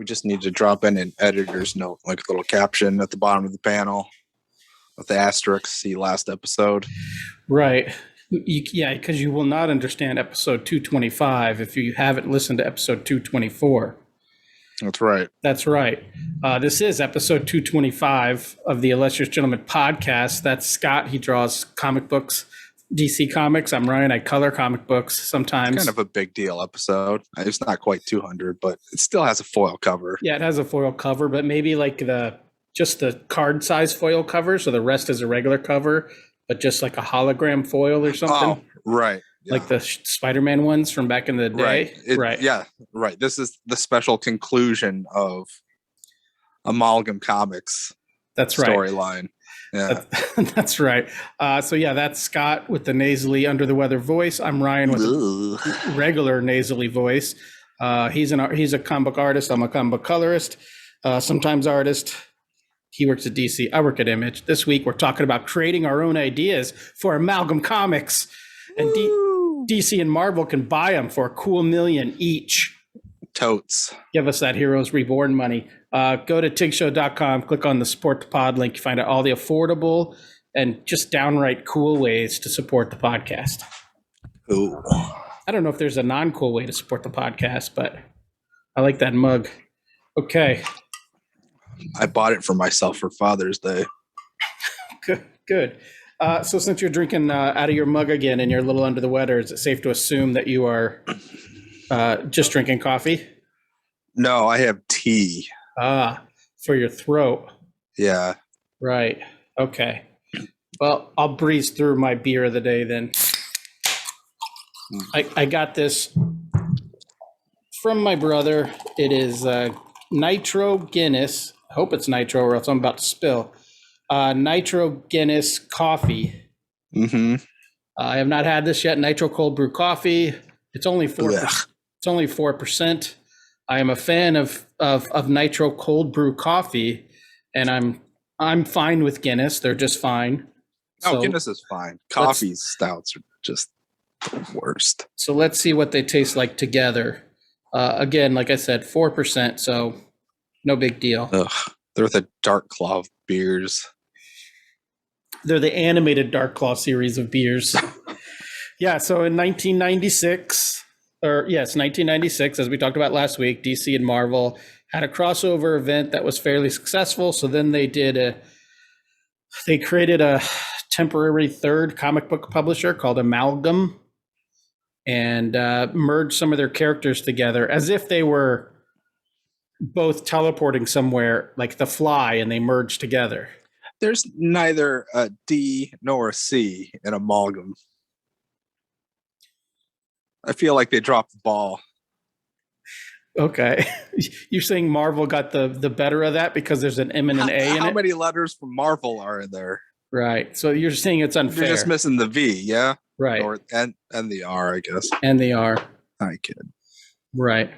We just need to drop in an editor's note, like a little caption at the bottom of the panel with the asterisk, see last episode. Right. Yeah, because you will not understand episode 225 if you haven't listened to episode 224. That's right. That's right. This is episode 225 of the Illustrious Gentleman podcast. That's Scott. He draws comic books, DC Comics. I'm Ryan. I color comic books sometimes. It's kind of a big deal episode. It's not quite 200, but it still has a foil cover. Yeah, it has a foil cover, but maybe like just the card size foil cover. So the rest is a regular cover, but just like a hologram foil or something. Oh, right. Yeah. Like the Spider-Man ones from back in the day. Right. Yeah, right. This is the special conclusion of Amalgam Comics. That's right. Storyline. Yeah. That's right. So yeah, that's Scott with the nasally under the weather voice. I'm Ryan with a regular nasally voice. He's a comic book artist. I'm a comic book colorist, sometimes artist. He works at DC. I work at Image. This week we're talking about creating our own ideas for Amalgam Comics, and DC and Marvel can buy them for a cool $1 million each. Totes. Give us that Heroes Reborn money. Go to tigshow.com, click on the support the pod link. You find out all the affordable and just downright cool ways to support the podcast. Ooh. I don't know if there's a non-cool way to support the podcast, but I like that mug. Okay. I bought it for myself for Father's Day. Good. So since you're drinking out of your mug again and you're a little under the weather, is it safe to assume that you are just drinking coffee? No, I have tea. For your throat. Yeah. Right. Okay. Well, I'll breeze through my beer of the day then. I got this from my brother. It is Nitro Guinness. I hope it's Nitro or else I'm about to spill. Nitro Guinness coffee. Mm-hmm. I have not had this yet. Nitro cold brew coffee. It's only 4%. It's only 4%. I am a fan of Nitro cold brew coffee, and I'm fine with Guinness. They're just fine. So Guinness is fine. Coffee stouts are just the worst. So let's see what they taste like together. Again, like I said, 4%, so no big deal. Ugh, they're the Dark Claw beers. They're the animated Dark Claw series of beers. Yeah, so in 1996, as we talked about last week, DC and Marvel had a crossover event that was fairly successful. So then they created a temporary third comic book publisher called Amalgam and merged some of their characters together as if they were both teleporting somewhere like the Fly, and they merged together. There's neither a D nor a C in Amalgam. I feel like they dropped the ball. Okay. You're saying Marvel got the better of that because there's an M and an A in it? How many letters from Marvel are in there? Right. So you're saying it's unfair. You're just missing the V, yeah? Right. And the R, I guess. And the R. I kid. Right.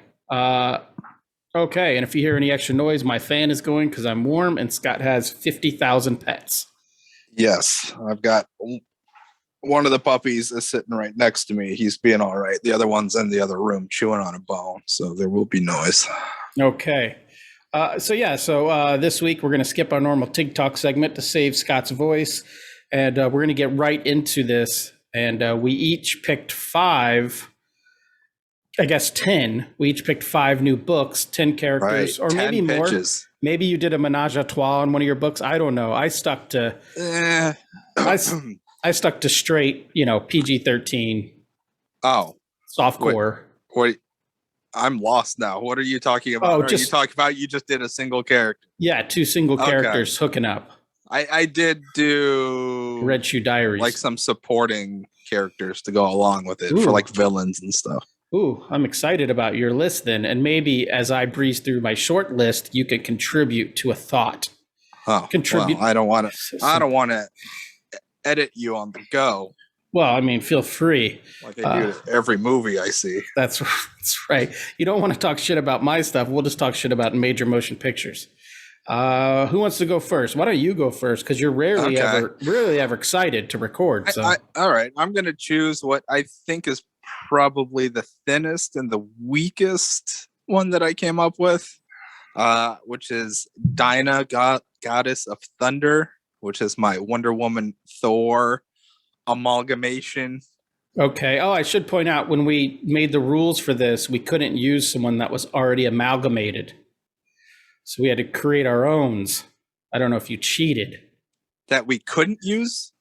Okay. And if you hear any extra noise, my fan is going because I'm warm, and Scott has 50,000 pets. Yes. I've got one of the puppies is sitting right next to me. He's being all right. The other one's in the other room chewing on a bone, so there will be noise. Okay. So this week we're going to skip our normal TIG Talk segment to save Scott's voice, and we're going to get right into this. And we each picked 10. We each picked 5 new books, 10 characters, right. Or maybe more. Pitches. Maybe you did a menage a trois on one of your books. I don't know. I stuck to I stuck to straight, PG-13. Oh, softcore. Wait, I'm lost now. What are you talking about? Are you talking about you just did a single character? Yeah, 2 single characters hooking up. I did do Red Shoe Diaries, like some supporting characters to go along with it. Ooh. For like villains and stuff. Ooh, I'm excited about your list then. And maybe as I breeze through my short list, you could contribute to a thought. Oh, contribute. Well, I don't want to edit you on the go. Well, I mean, feel free. Like I do every movie I see. That's right. You don't want to talk shit about my stuff. We'll just talk shit about major motion pictures. Who wants to go first? Why don't you go first? Because you're rarely ever excited to record. So all right, I'm going to choose what I think is probably the thinnest and the weakest one that I came up with. which is Dinah, goddess of thunder, which is my Wonder Woman Thor amalgamation. Okay. Oh, I should point out when we made the rules for this, we couldn't use someone that was already amalgamated. So we had to create our own. I don't know if you cheated. That we couldn't use?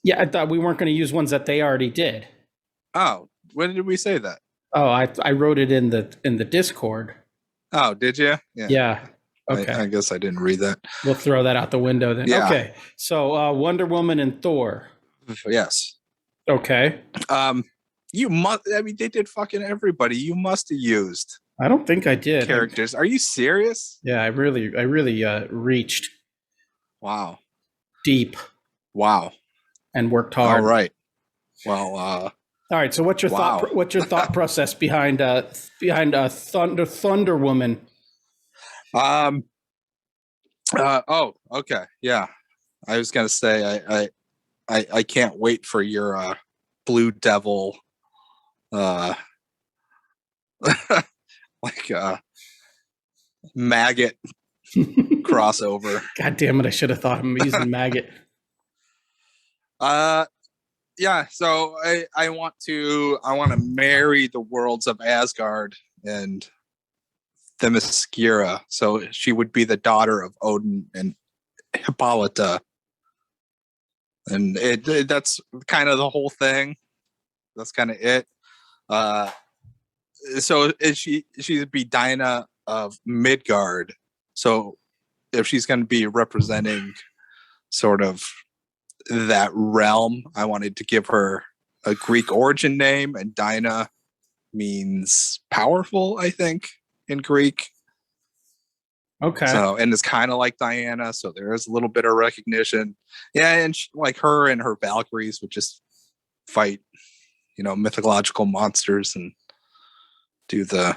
Yeah, I thought we weren't going to use ones that they already did. Oh, when did we say that? Oh, I wrote it in the Discord. Oh, did you? Yeah. Okay. I guess I didn't read that. We'll throw that out the window then. Yeah. Okay. So Wonder Woman and Thor. Yes. Okay. You must. I mean, they did fucking everybody. You must have used. I don't think I did. Characters. Are you serious? Yeah, I really reached. Wow. Deep. Wow. And worked hard. All right. Well. All right. So what's your thought? What's your thought process behind Thunder Woman? Oh. Okay. Yeah. I was gonna say I can't wait for your Blue Devil like maggot crossover. God damn it, I should have thought I'm using maggot. Yeah, so I want to marry the worlds of Asgard and Themyscira. So she would be the daughter of Odin and Hippolyta. And that's kind of the whole thing. That's kind of it. So she'd be Dinah of Midgard. So if she's going to be representing sort of that realm, I wanted to give her a Greek origin name, and Dinah means powerful, I think, in Greek. Okay. So, and it's kind of like Diana, so there is a little bit of recognition. Yeah, and like her and her Valkyries would just fight, mythological monsters and do the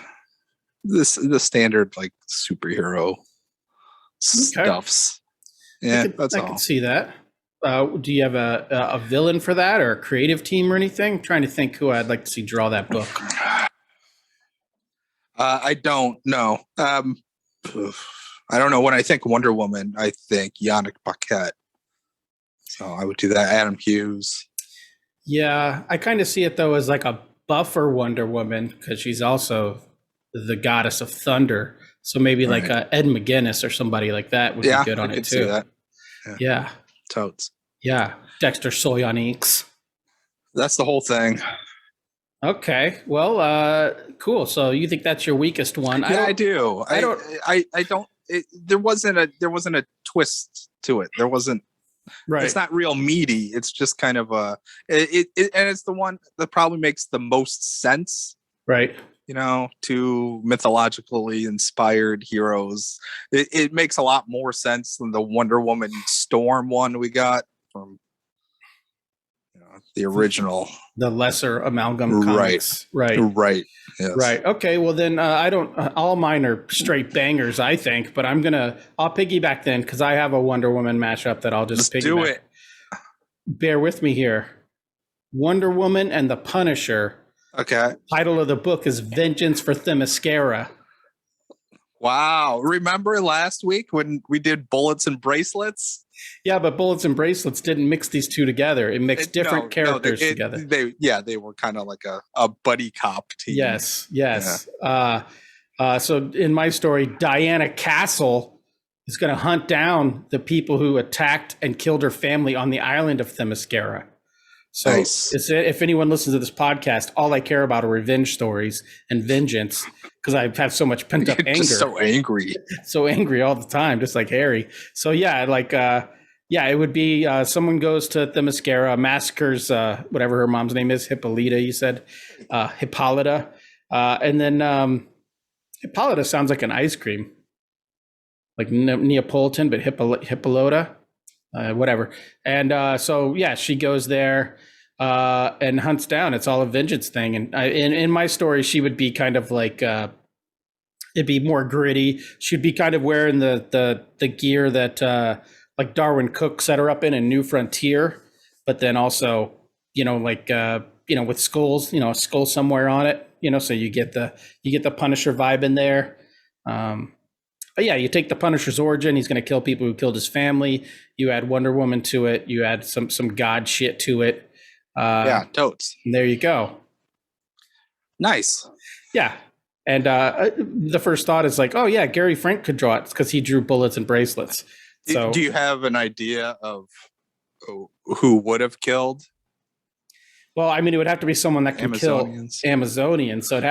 standard like superhero stuffs. Yeah, that's all. I can see that. Do you have a villain for that, or a creative team or anything? I'm trying to think who I'd like to see draw that book. I don't know. I don't know. When I think Wonder Woman, I think Yannick Paquette. So I would do that. Adam Hughes. Yeah, I kind of see it though as like a buffer Wonder Woman, because she's also the goddess of thunder. So maybe like Ed McGuinness or somebody like that would be good on it too. See that. Yeah. Totes. Yeah. Dexter Soyonix. That's the whole thing. Okay. Well, cool. So you think that's your weakest one? Yeah, I do. I don't. There wasn't a twist to it. There wasn't. Right. It's not real meaty. It's just kind of and it's the one that probably makes the most sense. Right. To mythologically inspired heroes. It makes a lot more sense than the Wonder Woman Storm one we got from the original, the lesser Amalgam Comics. Right. Yes. Right. Okay. Well, then I don't. All mine are straight bangers, I think. But I'll piggyback then, because I have a Wonder Woman mashup that I'll just piggyback. Do it. Bear with me here. Wonder Woman and the Punisher. Okay. Title of the book is Vengeance for Themyscira. Wow. Remember last week when we did Bullets and Bracelets? Yeah, but Bullets and Bracelets didn't mix these two together. It mixed different characters together. They were kind of like a buddy cop team. Yes. Yeah. So in my story, Diana Castle is going to hunt down the people who attacked and killed her family on the island of Themyscira. So nice. If anyone listens to this podcast, all I care about are revenge stories and vengeance, because I have so much pent up anger. Just so angry. So angry all the time, just like Harry. So yeah, it would be someone goes to Themyscira, massacres whatever her mom's name is, Hippolyta, you said, Hippolyta. And then Hippolyta sounds like an ice cream, like Neapolitan, but Hippolyta. Whatever. And so, yeah, she goes there and hunts down. It's all a vengeance thing. And in my story, she would be kind of like, it'd be more gritty. She'd be kind of wearing the gear that like Darwin Cook set her up in New Frontier, but then also, with skulls, a skull somewhere on it, so you get the Punisher vibe in there. But yeah, you take the Punisher's origin. He's going to kill people who killed his family. You add Wonder Woman to it. You add some God shit to it. Yeah, totes. And there you go. Nice. Yeah. And the first thought is like, oh yeah, Gary Frank could draw it because he drew bullets and bracelets. So Do you have an idea of who would have killed? Well, I mean, it would have to be someone that can Amazonians? kill Amazonians. So it'd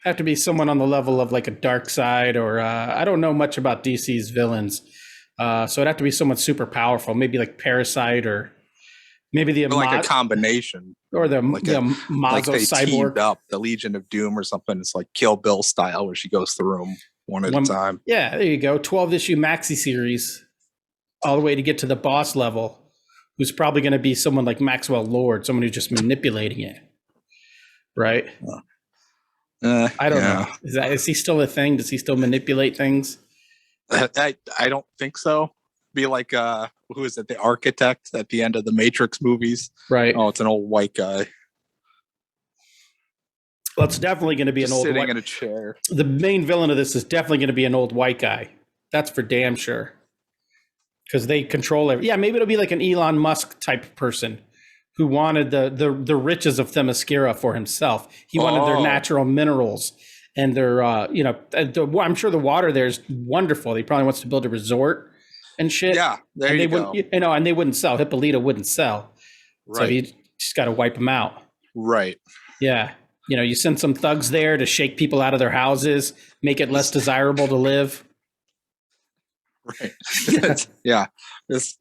have to be someone on the level of like a Darkseid, or I don't know much about DC's villains. So it'd have to be someone super powerful, maybe like Parasite, or maybe the like a combination, or the like Mazo they cyborg. teamed up, the Legion of Doom or something. It's like Kill Bill style, where she goes through them one at a time. Yeah, there you go. 12-issue maxi series, all the way to get to the boss level, who's probably going to be someone like Maxwell Lord, someone who's just manipulating it, right? I don't know. Is he still a thing? Does he still manipulate things? I don't think so. Be like who is it? The architect at the end of the Matrix movies, right? Oh, it's an old white guy. Well, it's definitely going to be an old sitting in a chair. The main villain of this is definitely going to be an old white guy. That's for damn sure. Because they control everything. Yeah, maybe it'll be like an Elon Musk type person who wanted the riches of Themyscira for himself. He wanted their natural minerals and their I'm sure the water there is wonderful. He probably wants to build a resort and shit. Yeah, there and you go. And they wouldn't sell. Hippolyta wouldn't sell. Right. So you just got to wipe them out. Right. Yeah. You send some thugs there to shake people out of their houses, make it less desirable to live. Right. Yeah. It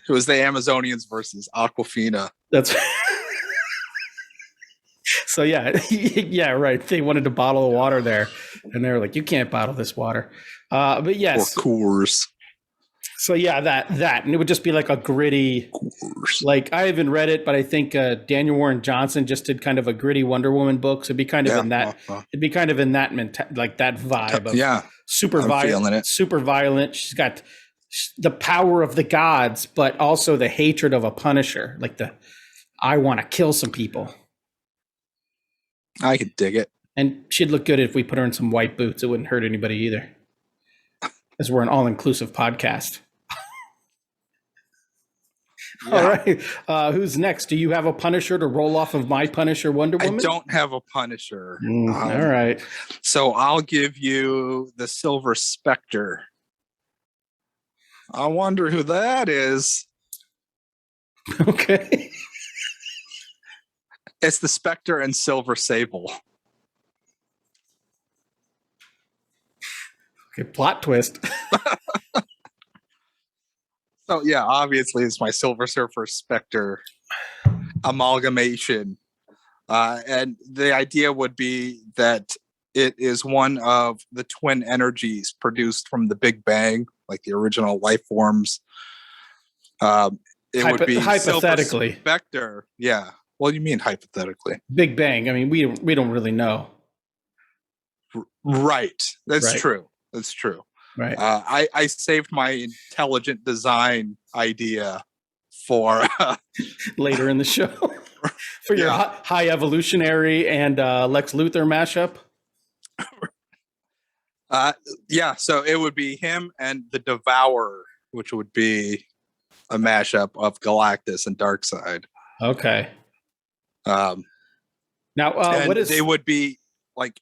was the Amazonians versus Aquafina. That's so yeah, right. They wanted to bottle the water there, and they were like, "You can't bottle this water." But yes, or Coors. So yeah, that, and it would just be like a gritty. Coors. Like I haven't read it, but I think Daniel Warren Johnson just did kind of a gritty Wonder Woman book. So it'd be kind of in that. It'd be kind of in that like that vibe of super violent, super violent. She's got the power of the gods, but also the hatred of a Punisher. Like I want to kill some people. I could dig it. And she'd look good if we put her in some white boots. It wouldn't hurt anybody either. As we're an all-inclusive podcast. Yeah. All right. Who's next? Do you have a Punisher to roll off of my Punisher Wonder Woman? I don't have a Punisher. All right. So I'll give you the Silver Spectre. I wonder who that is. Okay. It's the Spectre and Silver Sable. Okay, plot twist. So yeah, obviously it's my Silver Surfer Spectre amalgamation. And the idea would be that it is one of the twin energies produced from the Big Bang, like the original life forms. It would be hypothetically. Silver Spectre. Yeah. What do you mean hypothetically? Big Bang. I mean, we don't really know. Right. That's true. That's true. Right. I saved my intelligent design idea for later in the show for your high evolutionary and Lex Luthor mashup. So it would be him and the Devourer, which would be a mashup of Galactus and Darkseid. Okay. Now, what is? They would be like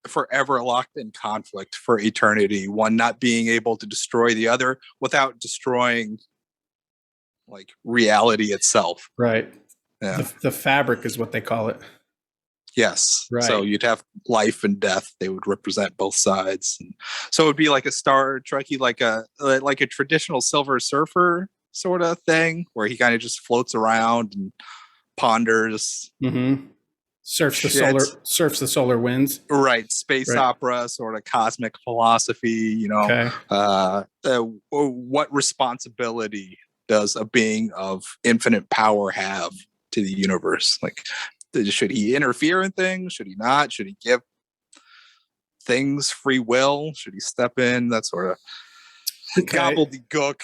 forever locked in conflict for eternity, one not being able to destroy the other without destroying like reality itself. Right. Yeah. The fabric is what they call it. Yes. Right. So you'd have life and death. They would represent both sides. And so it would be like a Star Trekky, like a traditional Silver Surfer sort of thing, where he kind of just floats around and ponders. Mm-hmm. Surfs the solar winds. Right. Space opera, sort of cosmic philosophy, Okay. What responsibility does a being of infinite power have to the universe? Like, should he interfere in things? Should he not? Should he give things free will? Should he step in? That sort of gobbledygook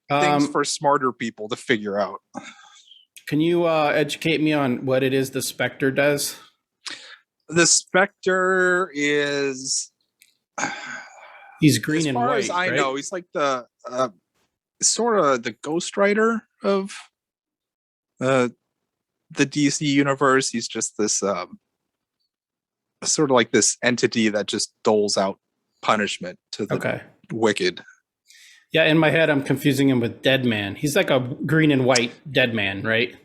things for smarter people to figure out. Can you educate me on what it is the Spectre does? The Spectre is He's green as and far white, as I right? know, he's like the sort of the Ghost Rider of uh, the DC universe. He's just this sort of like this entity that just doles out punishment to the wicked. Yeah, in my head, I'm confusing him with Dead Man. He's like a green and white Dead Man, right?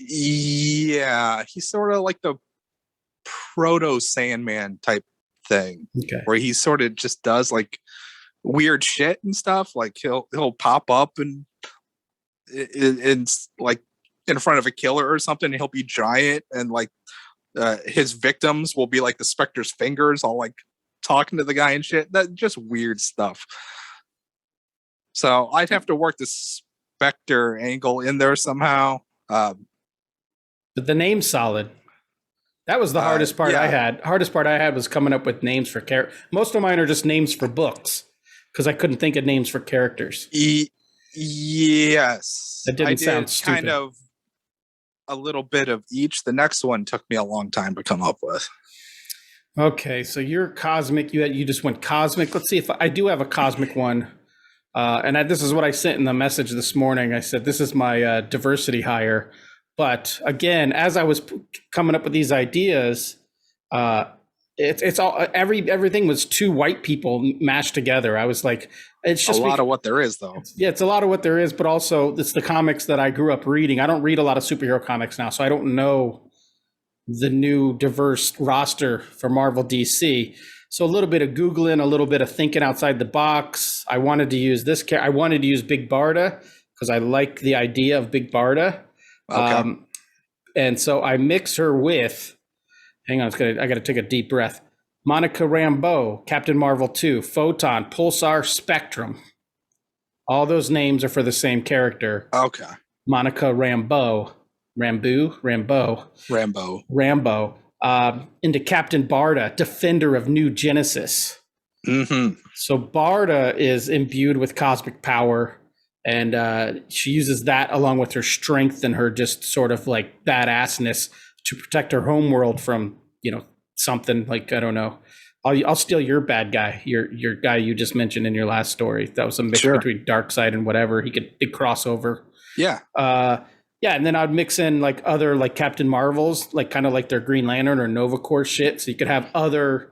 Yeah, he's sort of like the proto Sandman type thing, where he sort of just does like weird shit and stuff. Like he'll pop up and like in front of a killer or something. And he'll be giant, and like his victims will be like the Spectre's fingers, all like talking to the guy and shit. That just weird stuff. So I'd have to work the Spectre angle in there somehow. But the name's solid. That was the hardest part I had. Hardest part I had was coming up with names for characters. Most of mine are just names for books because I couldn't think of names for characters. Yes. That didn't sound stupid. Kind of a little bit of each. The next one took me a long time to come up with. Okay, so you're cosmic. You just went cosmic. Let's see if I do have a cosmic one. And this is what I sent in the message this morning. I said, this is my diversity hire. But again, as I was coming up with these ideas, it's all everything was two white people mashed together. I was like, it's just a lot of what there is, though. Yeah, it's a lot of what there is, but also it's the comics that I grew up reading. I don't read a lot of superhero comics now, so I don't know the new diverse roster for Marvel DC. So a little bit of Googling, a little bit of thinking outside the box. I wanted to use I wanted to use Big Barda because I like the idea of Big Barda. Okay. And so I mix her with, hang on, I got to take a deep breath. Monica Rambeau, Captain Marvel 2, Photon, Pulsar, Spectrum. All those names are for the same character. Okay. Monica Rambeau. Rambo. Into Captain Barda, Defender of New Genesis. Mm-hmm. So Barda is imbued with cosmic power, and she uses that along with her strength and her just sort of like badassness to protect her homeworld from, something like, I don't know. I'll steal your bad guy, your guy you just mentioned in your last story. That was a mix between Darkseid and whatever. He could crossover. Yeah. Yeah, and then I'd mix in like other like Captain Marvels, like kind of like their Green Lantern or Nova Corps shit. So you could have other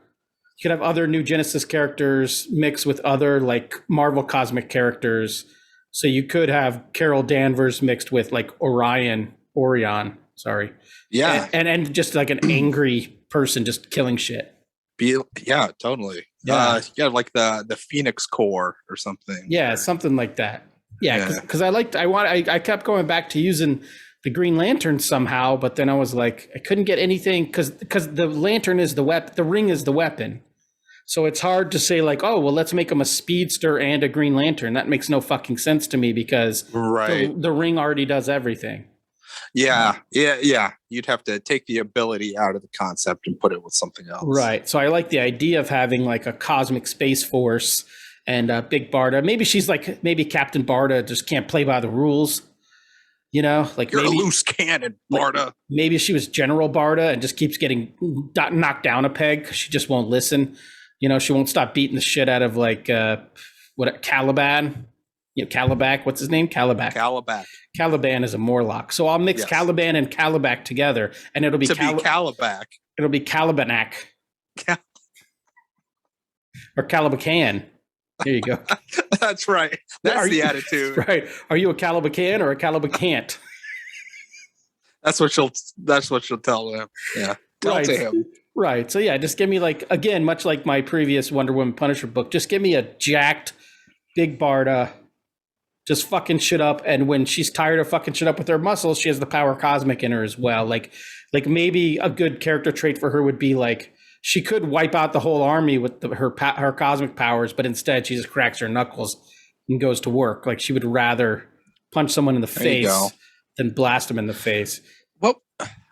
New Genesis characters mixed with other like Marvel cosmic characters. So you could have Carol Danvers mixed with like Orion, sorry. Yeah. And just like an angry person just killing shit. Yeah, totally. Yeah. Like the Phoenix Corps or something. Yeah, something like that. Yeah, because I kept going back to using the Green Lantern somehow, but then I was like, I couldn't get anything because the lantern is the weapon, the ring is the weapon. So it's hard to say like, oh, well, let's make him a speedster and a Green Lantern. That makes no fucking sense to me because the ring already does everything. Yeah. You'd have to take the ability out of the concept and put it with something else. Right. So I like the idea of having like a cosmic space force and Big Barda. Maybe Captain Barda just can't play by the rules. Like you're a loose cannon, Barda. Maybe she was General Barda and just keeps getting knocked down a peg. She just won't listen. She won't stop beating the shit out of like Caliban. Calibac. What's his name? Calibac. Caliban is a Morlock. So I'll mix Caliban and Calibac together, and it'll be Calibac. It'll be Calibanac. Or Calibacan. There you go. That's right. That's the attitude. Right. Are you a Calibacan or a Calibacant? That's what she'll tell him. Yeah. Tell to him. Right. So yeah, just give me like, again, much like my previous Wonder Woman Punisher book, just give me a jacked Big Barda, just fucking shit up. And when she's tired of fucking shit up with her muscles, she has the power cosmic in her as well. Like maybe a good character trait for her would be like, she could wipe out the whole army with her cosmic powers, but instead she just cracks her knuckles and goes to work. Like she would rather punch someone in the face than blast them in the face. Well,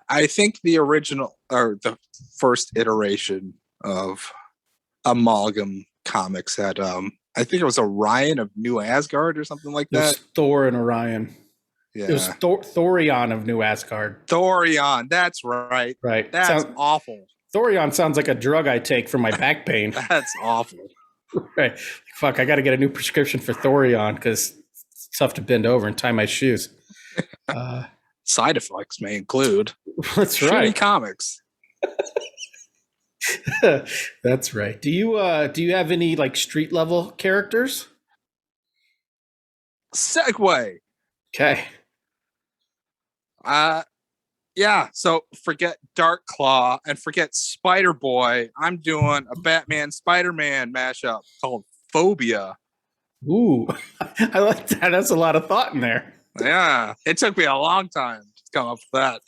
I think the original or the first iteration of Amalgam Comics had, I think it was Orion of New Asgard or something like that. It was Thor and Orion. Yeah. It was Thorion of New Asgard. Thorion, that's right. Right. That's awful. Thorion sounds like a drug I take for my back pain. That's awful. Right. Fuck, I got to get a new prescription for Thorion because it's tough to bend over and tie my shoes. Side effects may include That's shitty right. comics. That's right. Do you have any like street level characters? Segway. Okay. Yeah, so forget Dark Claw and forget Spider Boy. I'm doing a Batman Spider-Man mashup called Phobia. Ooh, I like that. That's a lot of thought in there. Yeah, it took me a long time to come up with that.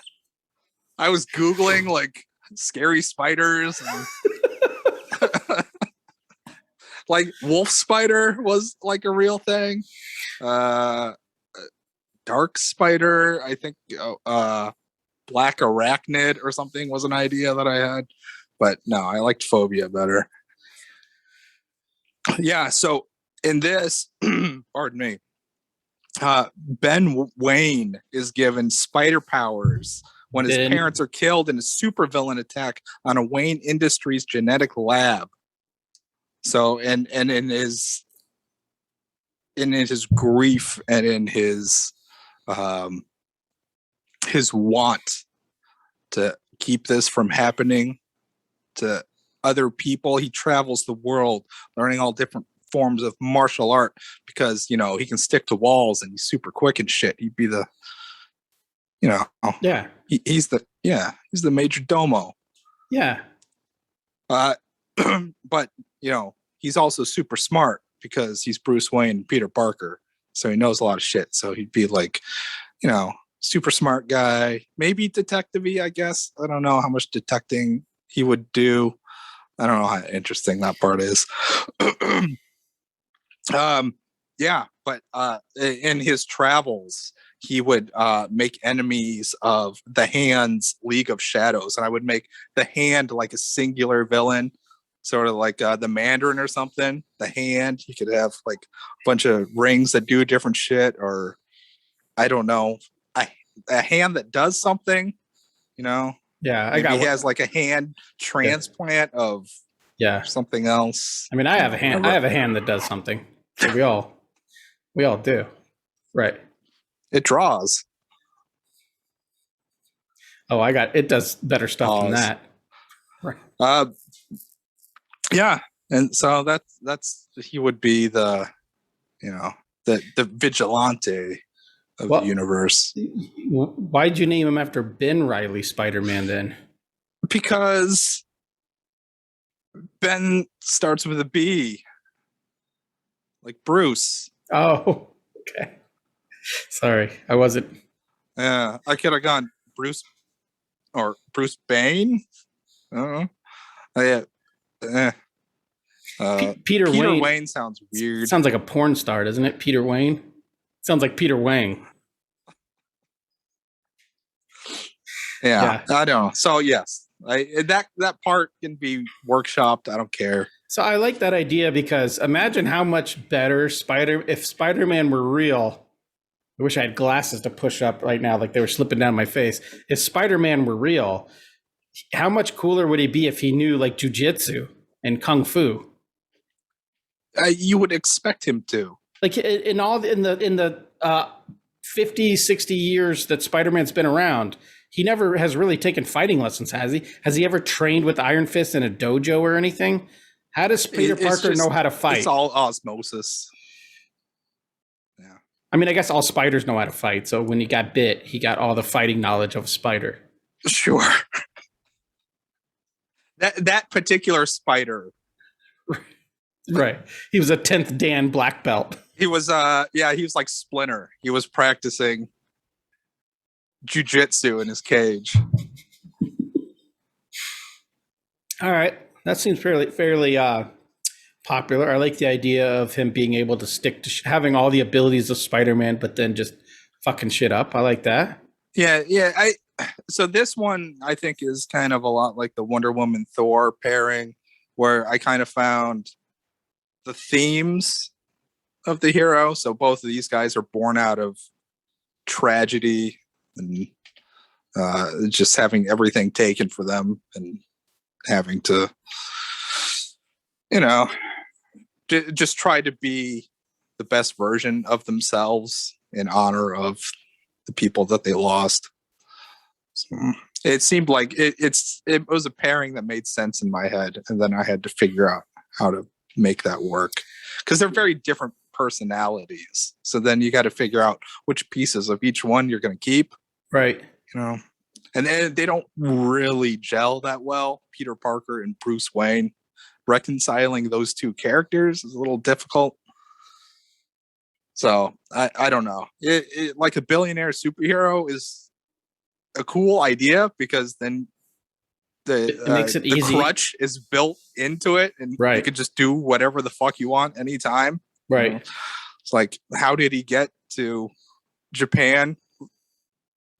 I was Googling like scary spiders and like wolf spider was like a real thing. Dark spider, I think black arachnid or something was an idea that I had. But no, I liked Phobia better. Yeah, so in this, pardon me, Ben Wayne is given spider powers when his parents are killed in a supervillain attack on a Wayne Industries genetic lab. So, and in his grief and in his want to keep this from happening to other people, he travels the world learning all different forms of martial art because, you know, he can stick to walls and he's super quick and shit. He'd be the, you know, yeah, he's the major domo. Yeah. But, you know, he's also super smart because he's Bruce Wayne and Peter Parker. So he knows a lot of shit. So he'd be like, you know, super smart guy, maybe detective-y, I guess. I don't know how much detecting he would do. I don't know how interesting that part is. Yeah, but in his travels, he would make enemies of the Hand's League of Shadows, and I would make the Hand like a singular villain, sort of like the Mandarin or something. The Hand, you could have like a bunch of rings that do different shit, or I don't know, a hand that does something, you know. Yeah, maybe he has like a hand transplant of something else. I mean, I have a hand. I have a hand that does something. So we all do, right? It draws. Oh, it does better stuff than that. Right. Yeah, and so that's he would be the, you know, the vigilante of the universe. Why'd you name him after Ben Reilly Spider-Man then? Because Ben starts with a B, like Bruce. Oh, okay. Sorry, I wasn't. Yeah, I could have gone Bruce or Bruce Bane. I don't know. Peter Wayne sounds weird. Sounds like a porn star, doesn't it? Peter Wayne. Sounds like Peter Wang. Yeah, I don't know. So yes, that part can be workshopped. I don't care. So I like that idea because imagine how much better if Spider-Man were real. I wish I had glasses to push up right now, like they were slipping down my face. If Spider-Man were real, how much cooler would he be if he knew like jujitsu and kung fu? You would expect him to. Like in the 50, 60 years that Spider-Man's been around, he never has really taken fighting lessons, has he? Has he ever trained with Iron Fist in a dojo or anything? How does Peter Parker know how to fight? It's all osmosis. Yeah. I mean, I guess all spiders know how to fight. So when he got bit, he got all the fighting knowledge of a spider. Sure. That particular spider. Right. He was a 10th Dan black belt. He was he was like Splinter. He was practicing jiu-jitsu in his cage. All right. That seems fairly popular. I like the idea of him being able to stick to having all the abilities of Spider-Man, but then just fucking shit up. I like that. Yeah. So this one I think is kind of a lot like the Wonder Woman Thor pairing, where I kind of found the themes of the hero. So both of these guys are born out of tragedy and just having everything taken for them, and having to, just try to be the best version of themselves in honor of the people that they lost. So it seemed like it was a pairing that made sense in my head, and then I had to figure out how to make that work because they're very different personalities. So then you got to figure out which pieces of each one you're going to keep, right? And they don't really gel that well. Peter Parker and Bruce Wayne, reconciling those two characters is a little difficult. So I don't know. It like a billionaire superhero is a cool idea because then it makes it easy. The crutch is built into it, and you could just do whatever the fuck you want anytime. Right. It's like, how did he get to Japan?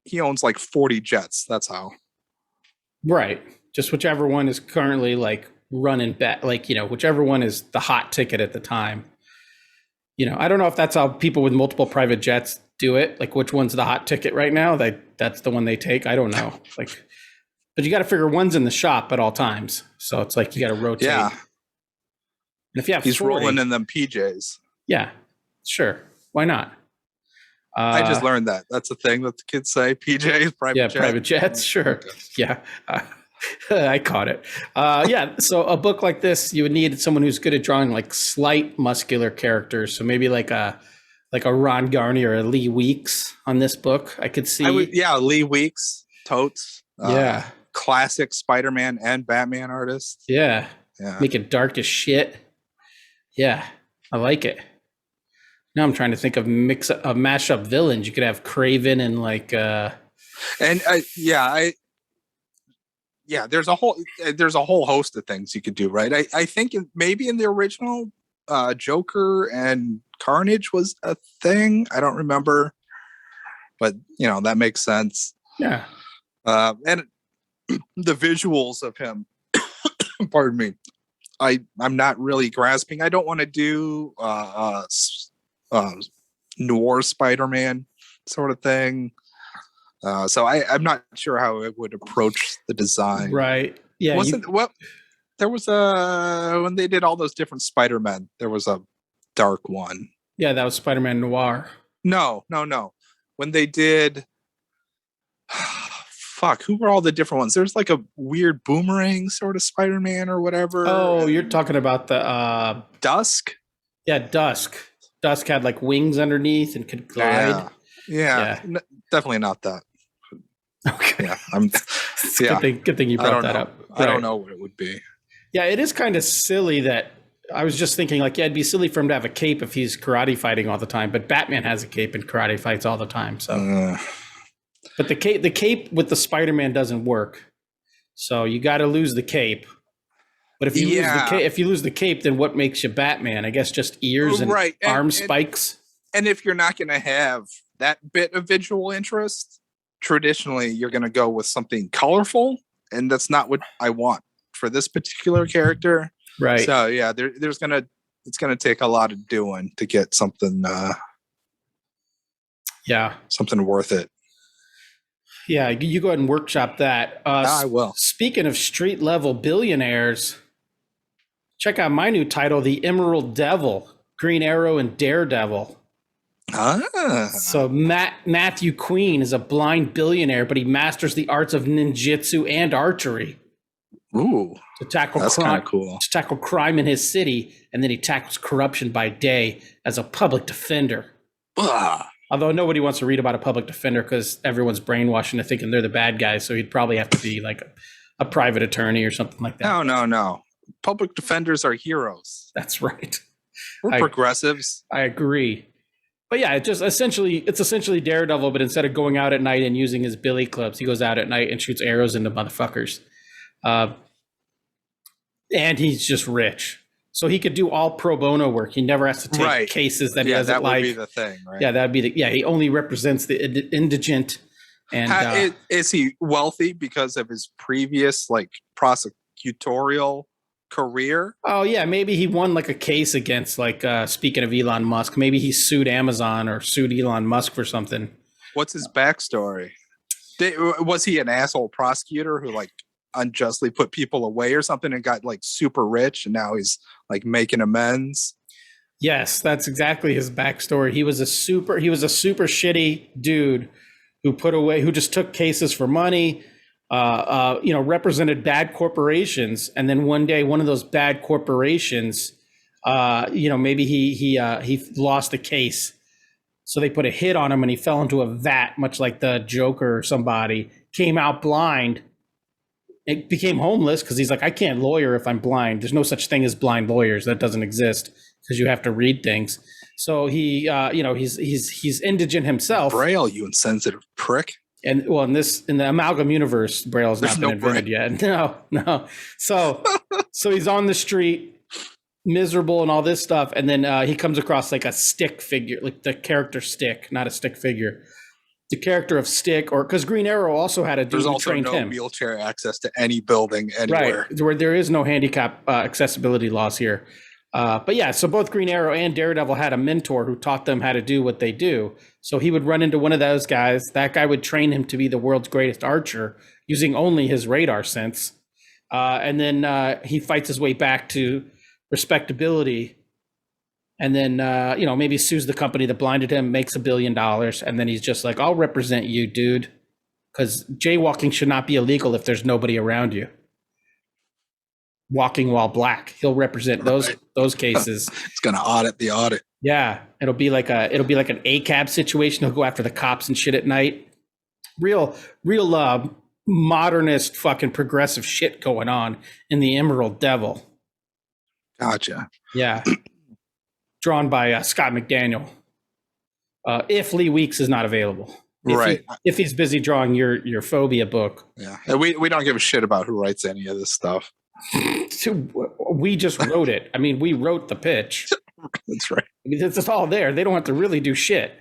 He owns like 40 jets. That's how. Right. Just whichever one is currently like running back, like, whichever one is the hot ticket at the time. I don't know if that's how people with multiple private jets do it. Like, which one's the hot ticket right now? That's the one they take. I don't know. Like, but you got to figure one's in the shop at all times. So it's like you got to rotate. Yeah. And if you have he's 40, rolling in them PJs. Yeah, sure. Why not? I just learned that. That's a thing that the kids say. PJs, private jets. Private jets. Sure. Yeah. I caught it. Yeah. So a book like this, you would need someone who's good at drawing like slight muscular characters. So maybe like a Ron Garney or a Lee Weeks on this book. I could see. Lee Weeks, totes. Yeah. Classic Spider-Man and Batman artist. Yeah. Make it dark as shit. Yeah. I like it. Now I'm trying to think of mashup villains. You could have Kraven and like. There's a whole host of things you could do, right? I think maybe in the original, Joker and Carnage was a thing. I don't remember, but that makes sense. Yeah. And the visuals of him, pardon me, I'm not really grasping. I don't want to do noir Spider-Man sort of thing. So I'm not sure how it would approach the design. Right. Yeah. There was when they did all those different Spider-Men, there was a dark one. Yeah, that was Spider-Man Noir. No. When they did, who were all the different ones? There's like a weird boomerang sort of Spider-Man or whatever. Oh, you're talking about the Dusk? Yeah, Dusk. Dusk had like wings underneath and could glide. Yeah. Definitely not that. Okay. Yeah, Good thing you brought that up. I don't know what it would be. Yeah, it is kind of silly that I was just thinking like, it'd be silly for him to have a cape if he's karate fighting all the time, but Batman has a cape and karate fights all the time. So, but the cape with the Spider-Man doesn't work. So you got to lose the cape. But if you lose the cape, then what makes you Batman? I guess just ears and arm spikes. And if you're not going to have that bit of visual interest, traditionally you're going to go with something colorful, and that's not what I want for this particular character. Right. So yeah, it's going to take a lot of doing to get something. Something worth it. Yeah, you go ahead and workshop that. I will. Speaking of street level billionaires, check out my new title, The Emerald Devil, Green Arrow and Daredevil. So Matthew Queen is a blind billionaire, but he masters the arts of ninjutsu and archery. Ooh, that's kind of cool. To tackle crime in his city, and then he tackles corruption by day as a public defender. Although nobody wants to read about a public defender because everyone's brainwashed into thinking they're the bad guys, so he'd probably have to be like a private attorney or something like that. No. Public defenders are heroes. That's right. We're progressives. I agree. But yeah, it's essentially Daredevil, but instead of going out at night and using his billy clubs, he goes out at night and shoots arrows into motherfuckers. And he's just rich. So he could do all pro bono work. He never has to take cases that he doesn't like. Yeah, that would be the thing, right? Yeah, that'd be he only represents the indigent. And is he wealthy because of his previous like prosecutorial career? Oh yeah, maybe he won like a case against like speaking of Elon Musk, maybe he sued Amazon or sued Elon Musk for something. What's his backstory? Was he an asshole prosecutor who like unjustly put people away or something and got like super rich, and now he's like making amends. Yes, that's exactly his backstory. He was a super shitty dude who just took cases for money, represented bad corporations, and then one day one of those bad corporations, maybe he lost a case, so they put a hit on him and he fell into a vat, much like the Joker or somebody. Came out blind. It became homeless because he's like, I can't lawyer if I'm blind. There's no such thing as blind lawyers. That doesn't exist because you have to read things. So he's indigent himself. Braille, you insensitive prick. And well, in the Amalgam universe, Braille's not been invented yet. No. So he's on the street, miserable and all this stuff, and then he comes across like a stick figure, like the character Stick, not a stick figure. The character of Stick, or because Green Arrow also had a dude who trained him. There's also no wheelchair access to any building anywhere. Right, where there is no handicap accessibility laws here. But yeah, so both Green Arrow and Daredevil had a mentor who taught them how to do what they do. So he would run into one of those guys. That guy would train him to be the world's greatest archer using only his radar sense. And then he fights his way back to respectability. And then, maybe sues the company that blinded him, makes $1 billion. And then he's just like, I'll represent you, dude. Because jaywalking should not be illegal if there's nobody around you. Walking while black, he'll represent those cases. It's going to audit the audit. Yeah, it'll be like an ACAB situation. He'll go after the cops and shit at night. Real modernist fucking progressive shit going on in the Emerald Devil. Gotcha. Yeah. Drawn by Scott McDaniel. If Lee Weeks is not available. If he's busy drawing your Phobia book. Yeah. And we don't give a shit about who writes any of this stuff. We just wrote it. I mean, we wrote the pitch. That's right. I mean, it's all there. They don't have to really do shit.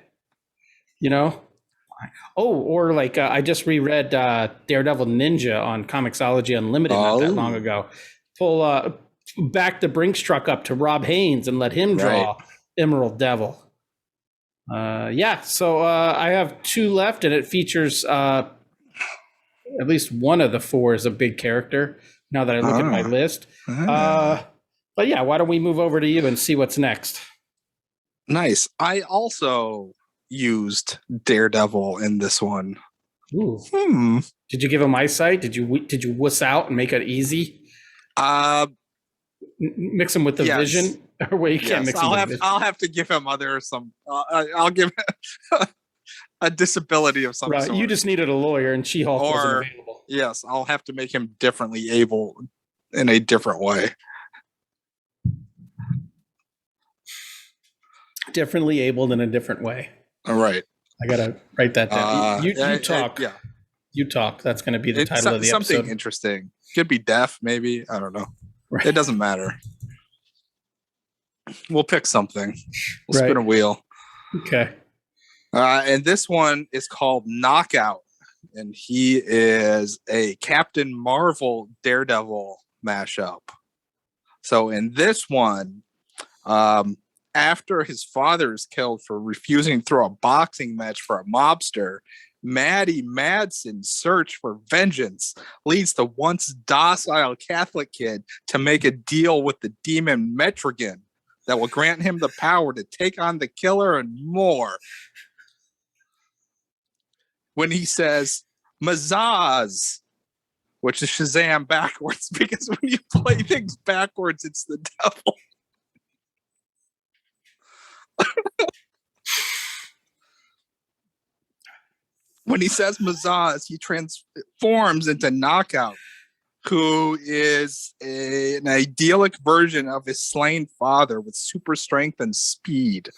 Oh, or like I just reread Daredevil Ninja on Comixology Unlimited not that long ago. Back the Brinks truck up to Rob Haynes and let him draw Emerald Devil. So I have 2 left, and it features at least one of the 4 is a big character now that I look at my list. But yeah, why don't we move over to you and see what's next? Nice. I also used Daredevil in this one. Ooh. Did you give him eyesight? Did you wuss out and make it easy? Mix him with the vision, or where you can't mix him with vision. I'll have to give him I'll give a disability of some sort. You just needed a lawyer, and She-Hulk wasn't available. Yes, I'll have to make him differently able in a different way. Differently abled in a different way. All right. I gotta write that down. You talk. You talk. That's going to be the title of the episode. Something interesting. Could be deaf, maybe. I don't know. Right. It doesn't matter. We'll pick something. We'll spin a wheel. Okay. And this one is called Knockout, and he is a Captain Marvel Daredevil mashup. So in this one, after his father is killed for refusing to throw a boxing match for a mobster, Maddie Madsen's search for vengeance leads the once docile Catholic kid to make a deal with the demon Metrigan that will grant him the power to take on the killer and more. When he says Mazaz, which is Shazam backwards, because when you play things backwards, it's the devil. When he says Mazaz, he transforms into Knockout, who is an idyllic version of his slain father with super strength and speed.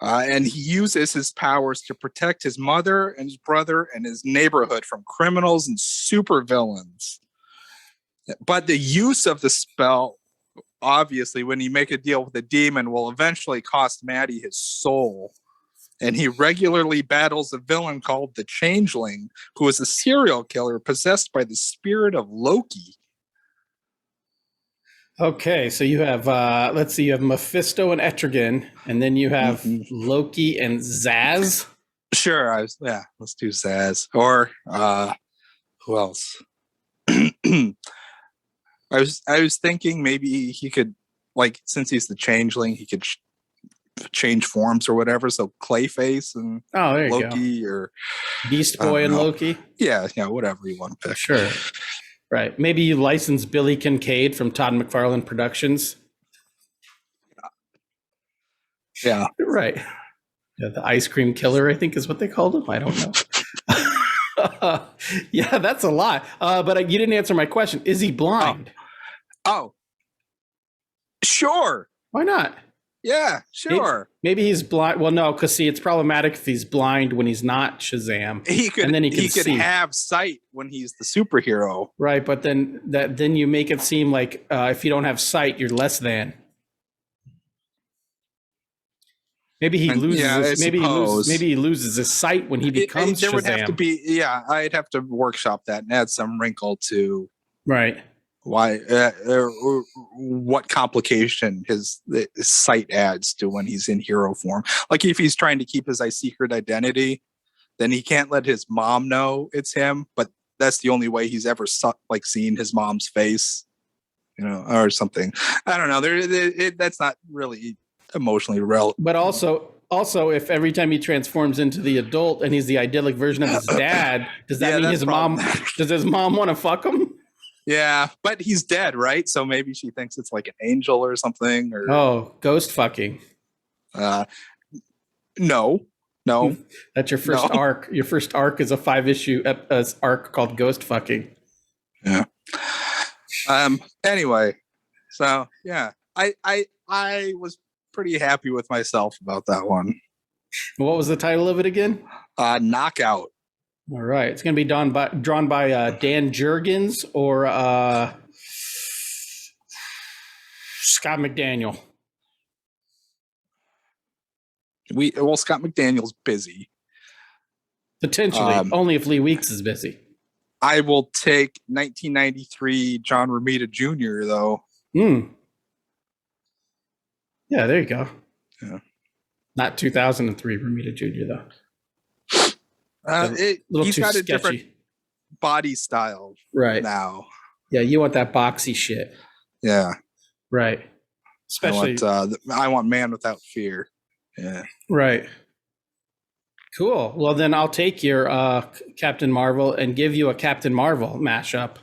And he uses his powers to protect his mother and his brother and his neighborhood from criminals and supervillains. But the use of the spell, obviously, when you make a deal with a demon, will eventually cost Maddie his soul. And he regularly battles a villain called the Changeling, who is a serial killer possessed by the spirit of Loki. Okay, so you have, let's see, you have Mephisto and Etrigan, and then you have Loki and Zaz. Sure, let's do Zaz. Or Who else? I was thinking maybe he could, like, since he's the changeling, he could change forms or whatever. So Clayface and there you Loki, go. or Beast Boy and Loki. Yeah, whatever you want to pick. Sure. Right. Maybe you license Billy Kincaid from Todd McFarlane Productions. Yeah. Right. Yeah, the ice cream killer, I think, is what they called him. I don't know. Yeah, that's a lot. But you didn't answer my question. Is he blind? Oh. Sure. Why not? Yeah, sure. Maybe he's blind. Well, no, because see, it's problematic if he's blind when he's not Shazam. He could, and then he could have sight when he's the superhero. Right, but then you make it seem like if you don't have sight, you're less than. Maybe he loses. Maybe he loses his sight when he becomes Shazam. Would have to be. Yeah, I'd have to workshop that and add some wrinkle to. Right. Why? What complication his sight adds to when he's in hero form? Like if he's trying to keep his secret identity, then he can't let his mom know it's him. But that's the only way he's ever seen his mom's face, or something. I don't know. That's not really emotionally relevant. But also, if every time he transforms into the adult and he's the idyllic version of his dad, does that mean his mom? Does his mom want to fuck him? Yeah, but he's dead, right? So maybe she thinks it's like an angel or something. Or ghost fucking. No. That's your first arc. Your first arc is a 5-issue arc called Ghost Fucking. Yeah. Anyway, so yeah, I was pretty happy with myself about that one. What was the title of it again? Knockout. All right, it's going to be drawn by Dan Jurgens or Scott McDaniel. Scott McDaniel's busy. Potentially, only if Lee Weeks is busy. I will take 1993 John Romita Jr. though. Yeah, there you go. Yeah. Not 2003 Romita Jr. though. He's got a different body style right now. Yeah, you want that boxy shit. Yeah. Right. Especially I want Man Without Fear. Yeah. Right. Cool. Well, then I'll take your Captain Marvel and give you a Captain Marvel mashup.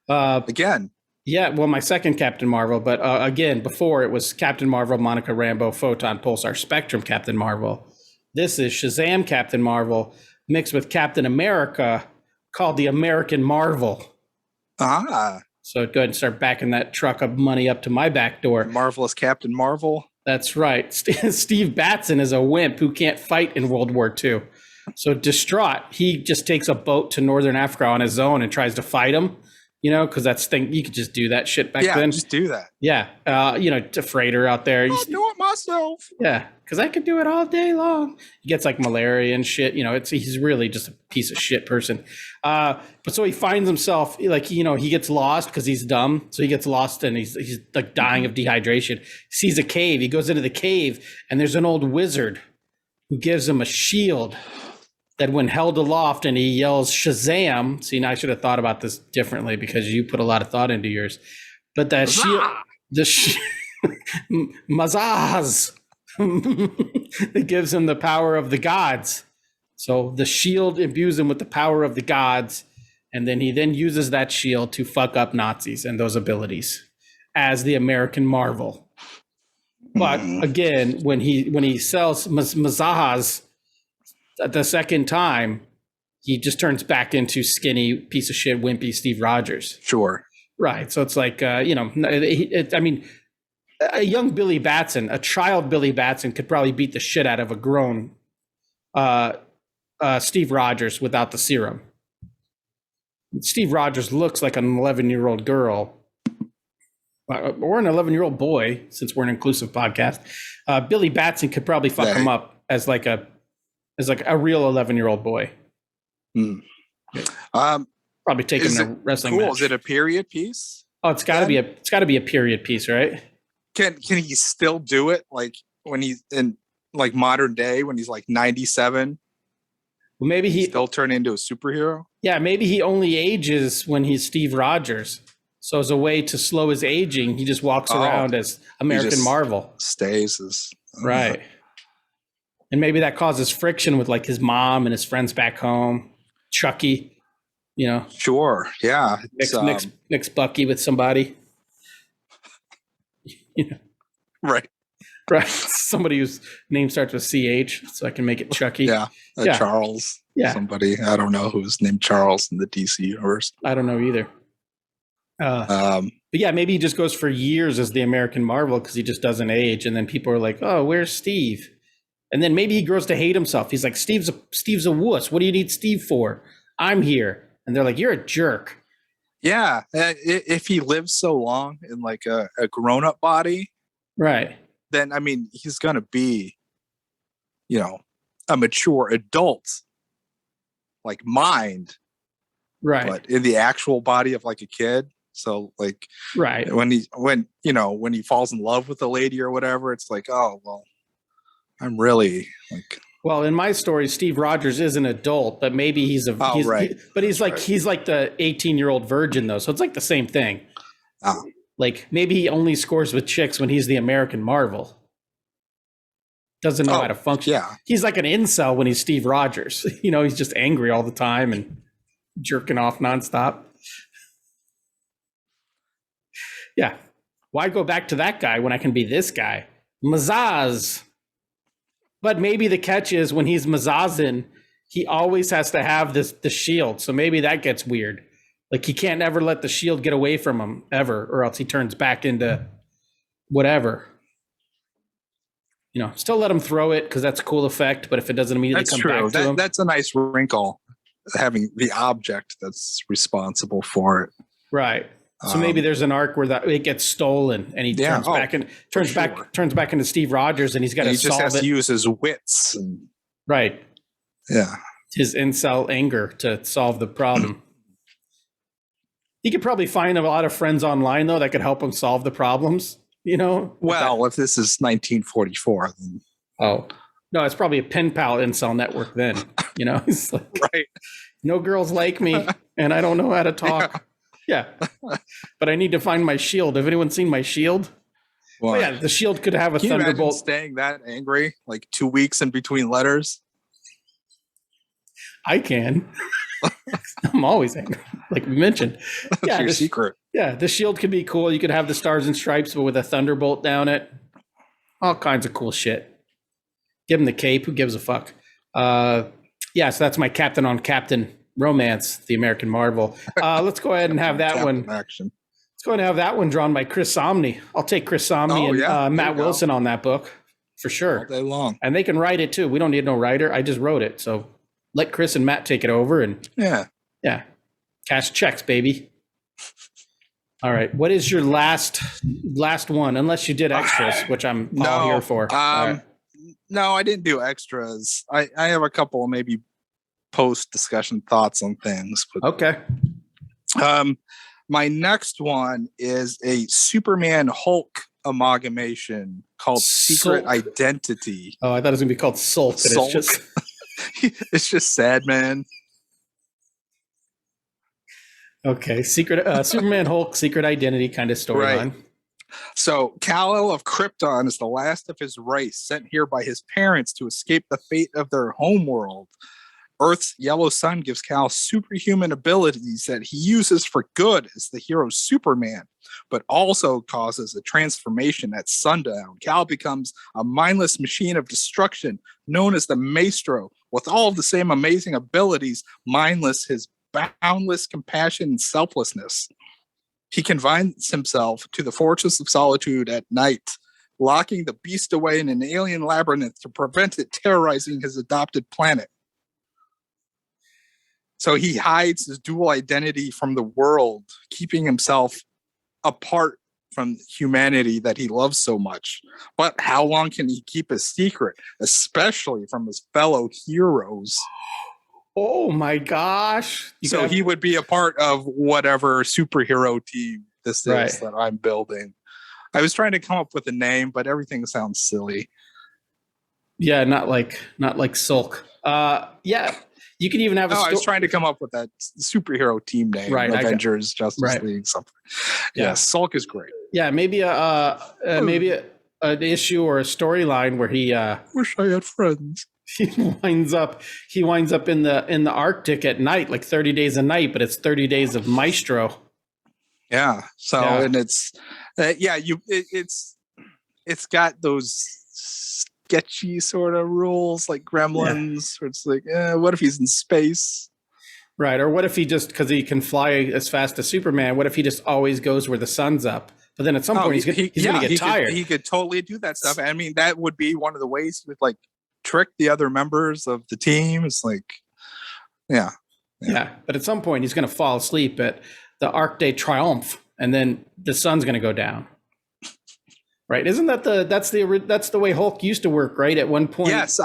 Again. Yeah, well, my second Captain Marvel, but again, before it was Captain Marvel, Monica Rambeau, Photon, Pulsar, Spectrum, Captain Marvel. This is Shazam Captain Marvel mixed with Captain America, called the American Marvel. So go ahead and start backing that truck of money up to my back door. Marvelous Captain Marvel. That's right. Steve Batson is a wimp who can't fight in World War II. So distraught, he just takes a boat to Northern Africa on his own and tries to fight him. Because that's thing you could just do that shit back then. Yeah, just do that. Yeah, a freighter out there. I'll do it myself. Yeah, because I could do it all day long. He gets like malaria and shit. He's really just a piece of shit person. But so he finds himself he gets lost because he's dumb. So he gets lost and he's like dying of dehydration. Sees a cave. He goes into the cave and there's an old wizard who gives him a shield that when held aloft and he yells Shazam. See, now I should have thought about this differently because you put a lot of thought into yours. But that shield, Mazaz, it gives him the power of the gods. So the shield imbues him with the power of the gods, and then he uses that shield to fuck up Nazis and those abilities as the American Marvel. But again, when he sells Mazaz the second time, he just turns back into skinny piece of shit, wimpy Steve Rogers. Sure. Right. So it's like, a young Billy Batson, a child Billy Batson could probably beat the shit out of a grown Steve Rogers without the serum. Steve Rogers looks like an 11-year-old girl or an 11-year-old boy, since we're an inclusive podcast. Billy Batson could probably fuck him up as like a real 11-year-old boy. Probably take him to wrestling match. Is it a period piece? Oh, it's got to be a period piece, right? Can he still do it like when he's in like modern day when he's like 97? Well, maybe he still turn into a superhero. Yeah, maybe he only ages when he's Steve Rogers. So as a way to slow his aging, he just walks around as American Marvel. Stays as right. And maybe that causes friction with like his mom and his friends back home. Chucky, you know. Sure. Yeah. Mix Bucky with somebody. You know. Right. Right. Somebody whose name starts with CH, so I can make it Chucky. Yeah. Charles. Yeah. Somebody. I don't know who's named Charles in the DC universe. I don't know either. But yeah, maybe he just goes for years as the American Marvel because he just doesn't age. And then people are like, oh, where's Steve? And then maybe he grows to hate himself. He's like, Steve's a wuss. What do you need Steve for? I'm here. And they're like, you're a jerk. Yeah. If he lives so long in like a grown-up body. Right. Then, I mean, he's going to be, you know, a mature adult, like mind. Right. But in the actual body of like a kid. So like, right. When he falls in love with a lady or whatever, it's like, oh, well, I'm really like. Well, in my story, Steve Rogers is an adult, but maybe he's right. He's like the 18-year-old virgin though. So it's like the same thing. Like maybe he only scores with chicks when he's the American Marvel. Doesn't know how to function. Yeah. He's like an incel when he's Steve Rogers. You know, he's just angry all the time and jerking off nonstop. Yeah. Why go back to that guy when I can be this guy? Mazaz. But maybe the catch is when he's Mazazin, he always has to have the shield. So maybe that gets weird. Like he can't ever let the shield get away from him ever, or else he turns back into whatever. You know, still let him throw it because that's a cool effect. But if it doesn't immediately come back to him, that's a nice wrinkle. Having the object that's responsible for it, right? So maybe there's an arc where it gets stolen and he turns back into Steve Rogers, and he's got to solve it. He just has to use his wits, right? Yeah, his incel anger to solve the problem. He could probably find a lot of friends online, though, that could help him solve the problems, you know? Well, if this is 1944, then... Oh. No, it's probably a pen pal incel network then, you know? It's like, right. No girls like me, and I don't know how to talk. Yeah. But I need to find my shield. Have anyone seen my shield? Well, yeah, the shield could have a thunderbolt. Imagine staying that angry, like 2 weeks in between letters? I can. I'm always angry, like we mentioned. That's your secret. Yeah, the shield could be cool. You could have the stars and stripes, but with a thunderbolt down it. All kinds of cool shit. Give him the cape. Who gives a fuck? So that's my Captain on Captain romance, the American Marvel. Let's go ahead and have that one. Action. Let's go ahead and have that one drawn by Chris Samnee. I'll take Chris Samnee and Matt Wilson on that book for sure. All day long. And they can write it too. We don't need no writer. I just wrote it. So let Chris and Matt take it over and yeah. Cash checks, baby. All right. What is your last one? Unless you did extras, which I'm all here for. No, I didn't do extras. I have a couple maybe post-discussion thoughts on things. But, okay. My next one is a Superman Hulk amalgamation called Secret Identity. Oh, I thought it was going to be called Sulk. Sulk. It's just sad, man. Okay, Superman Hulk Secret Identity kind of storyline. Right. So Kal-El of Krypton is the last of his race sent here by his parents to escape the fate of their homeworld. Earth's yellow sun gives Kal superhuman abilities that he uses for good as the hero Superman, but also causes a transformation at sundown. Kal becomes a mindless machine of destruction known as the Maestro, with all of the same amazing abilities, mindless his boundless compassion and selflessness. He confines himself to the Fortress of Solitude at night, locking the beast away in an alien labyrinth to prevent it terrorizing his adopted planet. So he hides his dual identity from the world, keeping himself apart from humanity that he loves so much. But how long can he keep a secret, especially from his fellow heroes? Oh my gosh. He would be a part of whatever superhero team this is that I'm building. I was trying to come up with a name, but everything sounds silly. Yeah, not like Sulk. You could even have a I was trying to come up with that superhero team name, Right, Avengers, Justice League, something. Yeah, Sulk is great. Yeah, maybe an issue or a storyline where he wish I had friends. He winds up in the Arctic at night, like 30 days a night, but it's 30 days of Maestro. Yeah. So and it's it's got those sketchy sort of rules like Gremlins, where it's like, what if he's in space? Right. Or what if he just, because he can fly as fast as Superman, what if he just always goes where the sun's up? But then at some point he's going to get tired. He could totally do that stuff. I mean, that would be one of the ways he would like trick the other members of the team. It's like, yeah. But at some point he's going to fall asleep at the Arc de Triomphe, and then the sun's going to go down. Right? Isn't that that's the way Hulk used to work? Right? At one point, yes.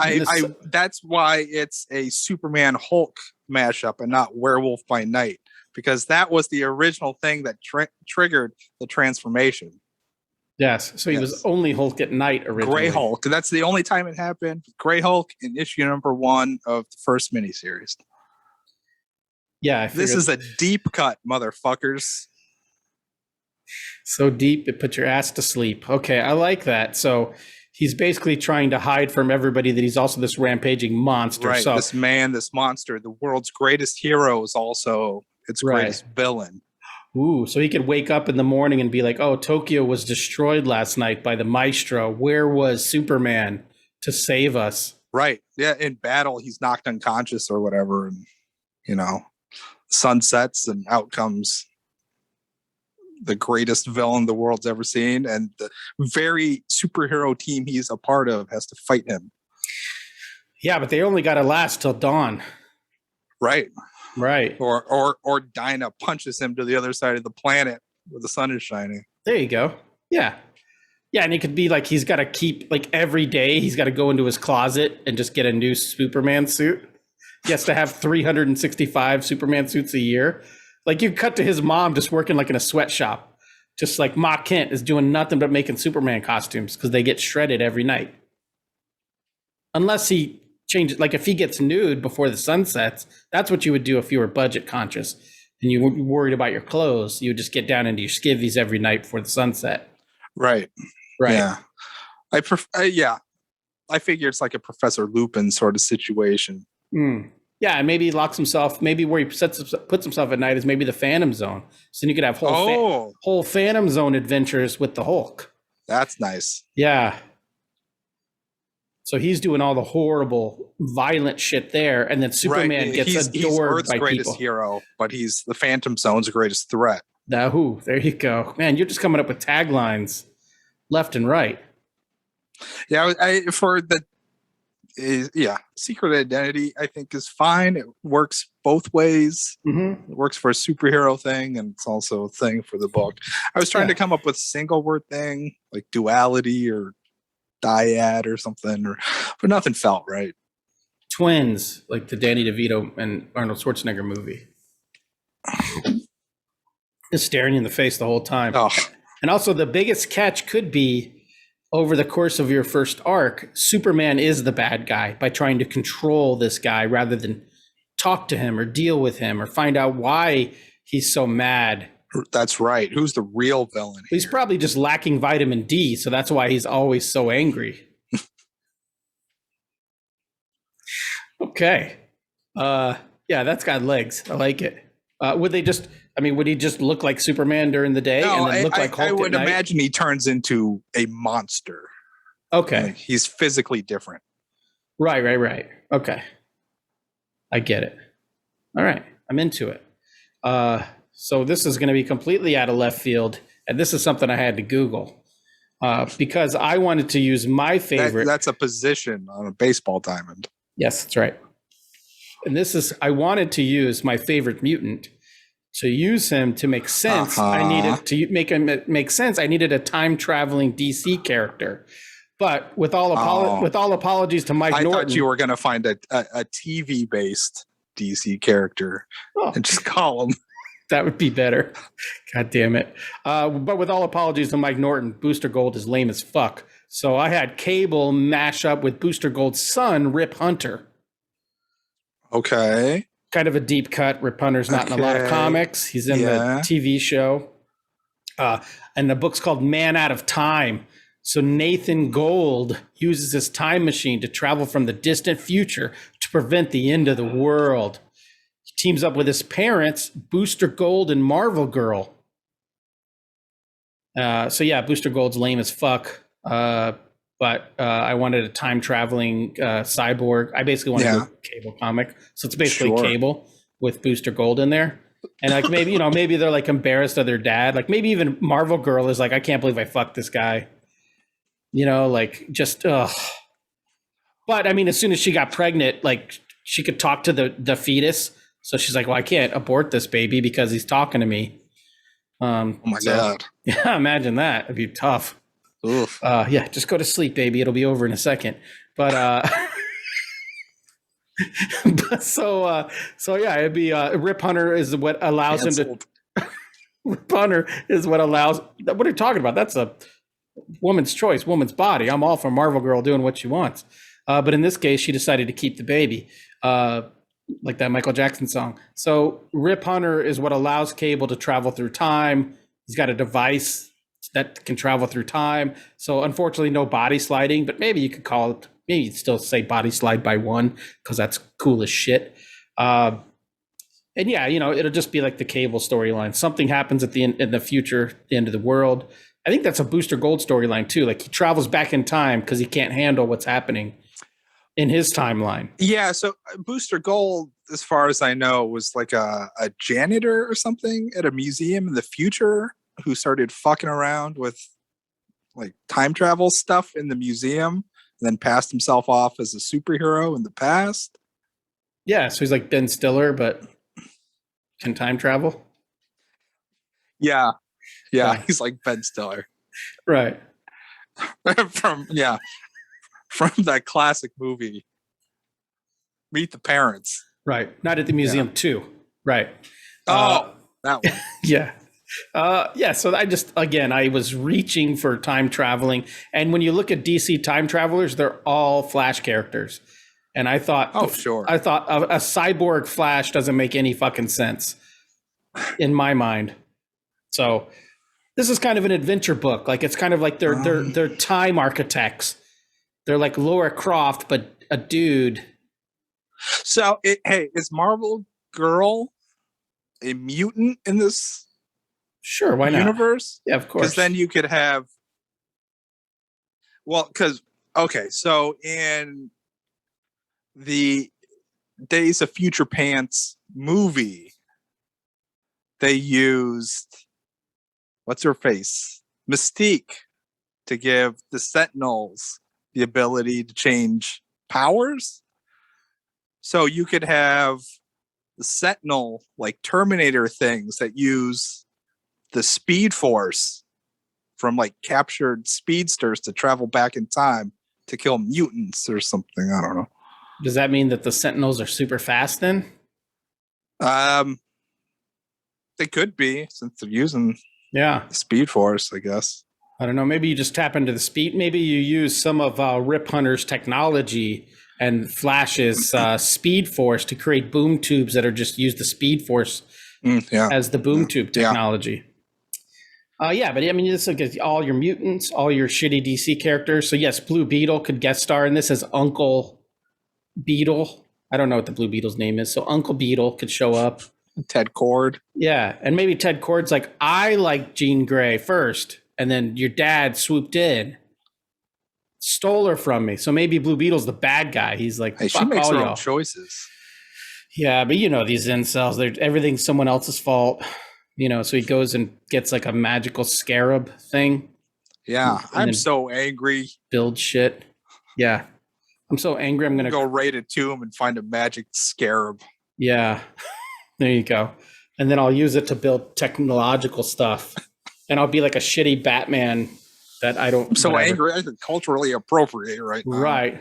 That's why it's a Superman Hulk mashup and not Werewolf by Night, because that was the original thing that triggered the transformation. Yes. So he was only Hulk at night originally. Gray Hulk. That's the only time it happened. Gray Hulk in issue number 1 of the first miniseries. Yeah. This is a deep cut, motherfuckers. So deep it put your ass to sleep. Okay, I like that. So he's basically trying to hide from everybody that he's also this rampaging monster. Right. So, this monster, the world's greatest hero, is also its greatest villain. Ooh, so he could wake up in the morning and be like, oh, Tokyo was destroyed last night by the Maestro. Where was Superman to save us? Right. Yeah, in battle, he's knocked unconscious or whatever. And, sun sets and out comes the greatest villain the world's ever seen. And the very superhero team he's a part of has to fight him. Yeah, but they only got to last till dawn. Right. Right. Or Dinah punches him to the other side of the planet where the sun is shining. There you go. Yeah. Yeah, and it could be like he's got to keep, like every day, he's got to go into his closet and just get a new Superman suit. He has to have 365 Superman suits a year. Like you cut to his mom just working like in a sweatshop. Just like Ma Kent is doing nothing but making Superman costumes because they get shredded every night. Unless he changes, like if he gets nude before the sun sets, that's what you would do if you were budget conscious and you were worried about your clothes. You would just get down into your skivvies every night before the sunset. Right. Right. Yeah. I figure it's like a Professor Lupin sort of situation. Yeah, and maybe he locks himself. Maybe where he puts himself at night is maybe the Phantom Zone. So then you could have whole Phantom Zone adventures with the Hulk. That's nice. Yeah. So he's doing all the horrible, violent shit there, and then Superman gets adored he's Earth's by greatest people. hero, but he's the Phantom Zone's greatest threat. There you go, man. You're just coming up with taglines left and right. Yeah, Secret Identity, I think, is fine. It works both ways. Mm-hmm. It works for a superhero thing, and it's also a thing for the book. I was trying to come up with a single word thing, like duality or dyad or something, but nothing felt right. Twins, like the Danny DeVito and Arnold Schwarzenegger movie. Just staring you in the face the whole time. Oh. And also the biggest catch could be, over the course of your first arc, Superman is the bad guy by trying to control this guy rather than talk to him or deal with him or find out why he's so mad. That's right. Who's the real villain here? He's probably just lacking vitamin D, so that's why he's always so angry. Okay. Yeah, that's got legs. I like it. Would he just look like Superman during the day and then look like Hulk I would at night? imagine he turns into a monster. Okay. Like he's physically different. Right. Okay. I get it. All right. I'm into it. So this is going to be completely out of left field. And this is something I had to Google because I wanted to use my favorite. That's a position on a baseball diamond. Yes, that's right. And I wanted to use my favorite mutant. To use him to make sense, I needed to make him make sense. I needed a time traveling DC character. But with all apologies to Mike Norton, I thought you were going to find a TV based DC character and just call him. That would be better. God damn it. But with all apologies to Mike Norton, Booster Gold is lame as fuck. So I had Cable mash up with Booster Gold's son, Rip Hunter. Okay. Kind of a deep cut. Rip Hunter's not in a lot of comics. He's in the TV show. And the book's called Man Out of Time. So Nathan Gold uses his time machine to travel from the distant future to prevent the end of the world. He teams up with his parents, Booster Gold and Marvel Girl. So yeah, Booster Gold's lame as fuck. But I wanted a time traveling cyborg. I basically wanted a Cable comic. So it's basically Cable with Booster Gold in there. And like maybe, maybe they're like embarrassed of their dad. Like maybe even Marvel Girl is like, I can't believe I fucked this guy. Like just, ugh. But I mean, as soon as she got pregnant, like she could talk to the fetus. So she's like, well, I can't abort this baby because he's talking to me. Oh my God. Yeah, imagine that. It'd be tough. Oof. Yeah, just go to sleep, baby. It'll be over in a second. But so yeah, it'd be Rip Hunter is what allows him to. Rip Hunter is what allows. What are you talking about? That's a woman's choice, woman's body. I'm all for Marvel Girl doing what she wants. But in this case, she decided to keep the baby, like that Michael Jackson song. So Rip Hunter is what allows Cable to travel through time. He's got a device that can travel through time. So unfortunately, no body sliding, but maybe you could call it, maybe you'd still say body slide by one, because that's cool as shit. And yeah, it'll just be like the Cable storyline. Something happens at the end, in the future, the end of the world. I think that's a Booster Gold storyline too. Like he travels back in time because he can't handle what's happening in his timeline. Yeah, so Booster Gold, as far as I know, was like a janitor or something at a museum in the future who started fucking around with like time travel stuff in the museum and then passed himself off as a superhero in the past. Yeah, so he's like Ben Stiller, but can time travel. Yeah, he's like Ben Stiller. Right. from that classic movie, Meet the Parents. Right. Not at the museum too. Right. That one. Yeah. So I was reaching for time traveling. And when you look at DC time travelers, they're all Flash characters. And I thought, I thought a cyborg Flash doesn't make any fucking sense in my mind. So this is kind of an adventure book. Like it's kind of like they're time architects. They're like Laura Croft, but a dude. So is Marvel Girl a mutant in this? Sure, why not? Universe? Yeah, of course. Because then you could have. Well, so in the Days of Future Pants movie, they used what's her face? Mystique to give the Sentinels the ability to change powers. So you could have the Sentinel like Terminator things that use the Speed Force from like captured speedsters to travel back in time to kill mutants or something. I don't know. Does that mean that the Sentinels are super fast then? They could be, since they're using the Speed Force, I guess. I don't know. Maybe you just tap into the speed. Maybe you use some of Rip Hunter's technology and Flash's Speed Force to create boom tubes that are just use the Speed Force as the boom tube technology. But I mean, this is all your mutants, all your shitty DC characters. So yes, Blue Beetle could guest star in this as Uncle Beetle. I don't know what the Blue Beetle's name is. So Uncle Beetle could show up. Ted Kord. Yeah, and maybe Ted Kord's like, I like Jean Grey first, and then your dad swooped in, stole her from me. So maybe Blue Beetle's the bad guy. He's like, hey, she makes her own choices. Yeah, but these incels, everything's someone else's fault. So he goes and gets like a magical scarab thing. Yeah, I'm so angry. Build shit. Yeah, I'm so angry. I'm gonna go raid a tomb and find a magic scarab. Yeah, there you go. And then I'll use it to build technological stuff. And I'll be like a shitty Batman that I don't. I'm so angry. I think culturally appropriate right now. Right,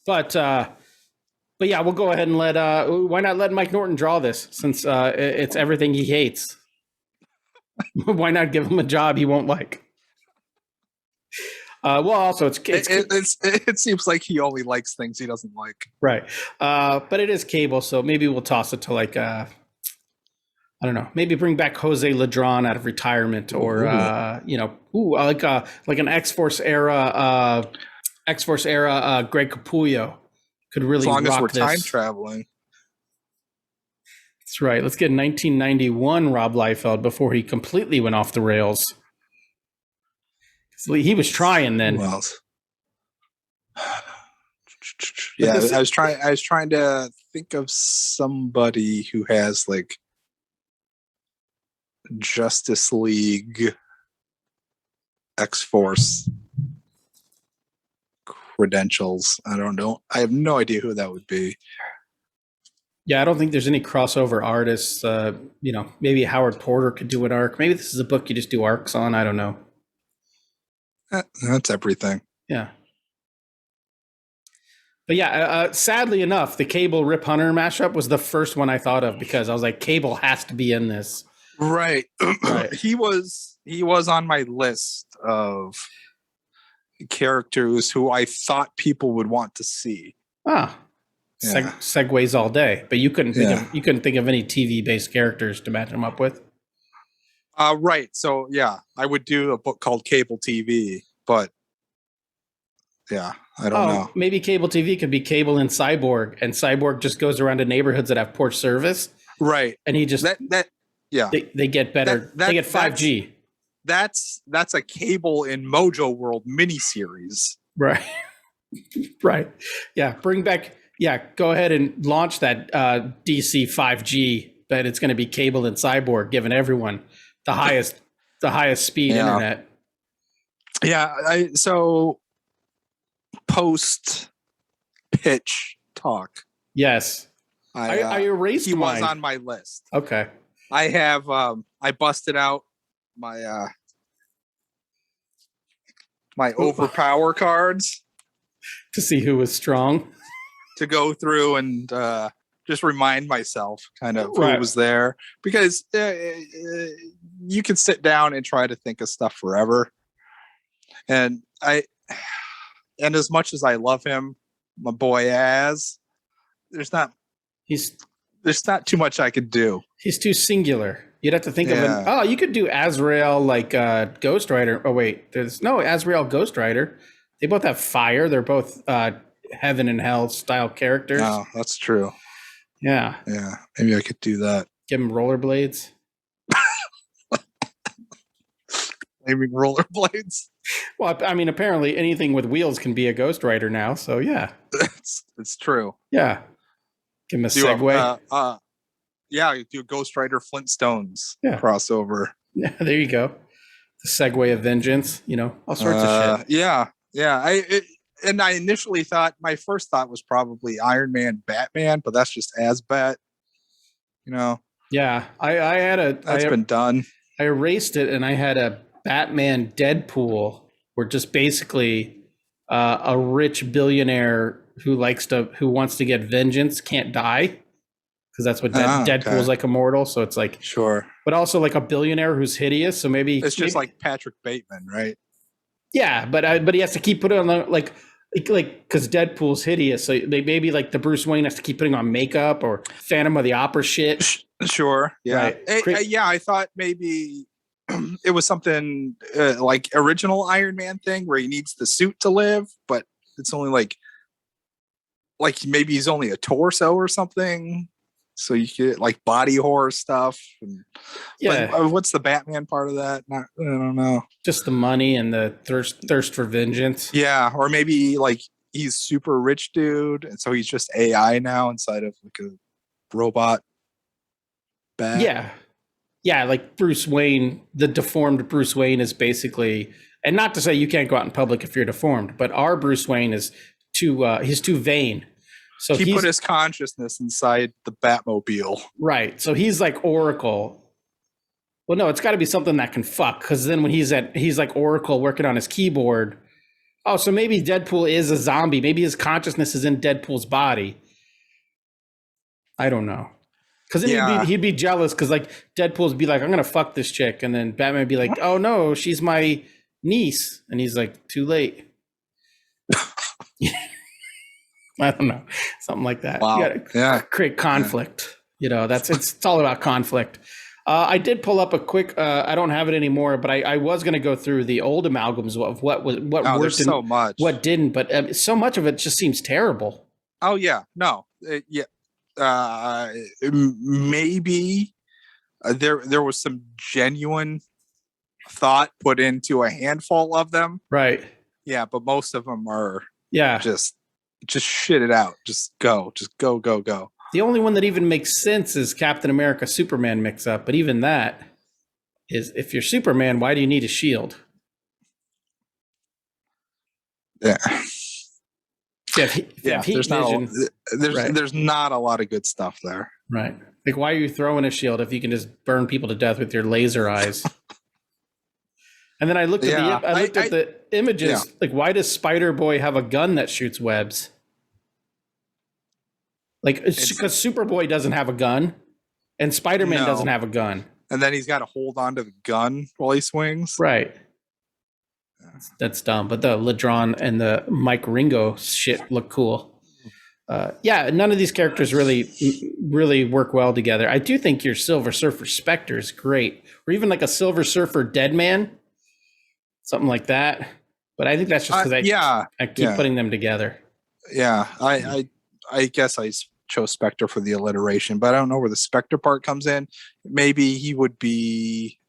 but yeah, we'll go ahead and why not let Mike Norton draw this since it's everything he hates. Why not give him a job he won't like? Well, also It seems like he only likes things he doesn't like. right, but it is cable, so maybe we'll toss it to like I don't know, maybe bring back Jose Ladron out of retirement, or like an X Force era Greg Capullo could really As long as we're rock this. time traveling. That's right. Let's get 1991 Rob Liefeld before he completely went off the rails. He was trying then. Who else? Yeah, I was trying to think of somebody who has like Justice League, X-Force credentials. I don't know. I have no idea who that would be. Yeah, I don't think there's any crossover artists. Maybe Howard Porter could do an arc. Maybe this is a book you just do arcs on. I don't know. That's everything. Yeah. But yeah, sadly enough, the Cable Rip Hunter mashup was the first one I thought of, because I was like, Cable has to be in this. Right. He was on my list of characters who I thought people would want to see. Ah. Yeah. Segues all day, but you couldn't think of any TV based characters to match them up with. Right. So yeah, I would do a book called Cable TV, but yeah, I don't know. Maybe Cable TV could be Cable and Cyborg, and Cyborg just goes around to neighborhoods that have poor service. Right. And he just they get better. They get 5G. That's a Cable in Mojo World miniseries. Right. Right. Yeah. Bring back. Yeah. Go ahead and launch that DC 5G, but it's going to be Cable and Cyborg, giving everyone the highest speed internet. Yeah. So post pitch talk. Yes. I erased he mine. was on my list. Okay. I have I busted out my my overpower cards to see who was strong, to go through and just remind myself kind of who was there, because you can sit down and try to think of stuff forever. And as much as I love him, my boy there's not too much I could do. He's too singular. You'd have to think of you could do Azrael like Ghost Rider. Oh wait, there's no Azrael Ghost Rider. They both have fire. They're both heaven and hell style characters. Oh, that's true. Yeah. Yeah. Maybe I could do that. Give him rollerblades. Maybe rollerblades. Well, I mean, apparently anything with wheels can be a Ghost Rider now. So yeah. It's true. Yeah. Give him a segue. Yeah, do a Ghost Rider Flintstones crossover. Yeah, there you go. The segue of vengeance, all sorts of shit. Yeah. I initially thought, my first thought was probably Iron Man, Batman, but that's just Asbat. Yeah, I had that's been done. I erased it, and I had a Batman Deadpool, where just basically a rich billionaire who wants to get vengeance can't die, because that's what Deadpool's like, immortal. So it's like, sure, but also like a billionaire who's hideous. So maybe it's just like Patrick Bateman, right? Yeah, but he has to keep putting on like because Deadpool's hideous. So maybe like the Bruce Wayne has to keep putting on makeup, or Phantom of the Opera shit. Sure, yeah, right. I thought maybe it was something like original Iron Man thing where he needs the suit to live, but it's only like maybe he's only a torso or something. So you get like body horror stuff. But what's the Batman part of that? I don't know. Just the money and the thirst for vengeance. Yeah, or maybe like he's super rich dude, and so he's just AI now inside of like a robot bat. Yeah, like Bruce Wayne, the deformed Bruce Wayne is basically, and not to say you can't go out in public if you're deformed, but our Bruce Wayne is he's too vain. So he put his consciousness inside the Batmobile. Right. So he's like Oracle. Well, no, it's got to be something that can fuck, because then when he's like Oracle working on his keyboard. Oh, so maybe Deadpool is a zombie. Maybe his consciousness is in Deadpool's body. I don't know. Because then he'd be jealous, because like Deadpool's be like, I'm going to fuck this chick. And then Batman would be like, oh no, she's my niece. And he's like, too late. I don't know. Something like that. Wow. You gotta create conflict. You know, it's all about conflict. I did pull up a quick, I don't have it anymore, but I was going to go through the old amalgams of what worked so much. What didn't, but so much of it just seems terrible. Oh yeah. No. Maybe there was some genuine thought put into a handful of them. Right. Yeah, but most of them are just shit it out. Just go. The only one that even makes sense is Captain America Superman mix up, but even that is, if you're Superman, why do you need a shield? Yeah. There's not a lot of good stuff there. Right. Like, why are you throwing a shield if you can just burn people to death with your laser eyes? And then I looked at the images. Yeah. Like, why does Spider-Boy have a gun that shoots webs? Like, because Superboy doesn't have a gun, and Spider-Man doesn't have a gun. And then he's got to hold on to the gun while he swings. Right. That's dumb. But the Ladron and the Mike Ringo shit look cool. None of these characters really work well together. I do think your Silver Surfer Spectre is great, or even like a Silver Surfer Deadman, something like that. But I think that's just because I keep putting them together. Yeah, I guess I chose Spectre for the alliteration, but I don't know where the Spectre part comes in. Maybe he would be.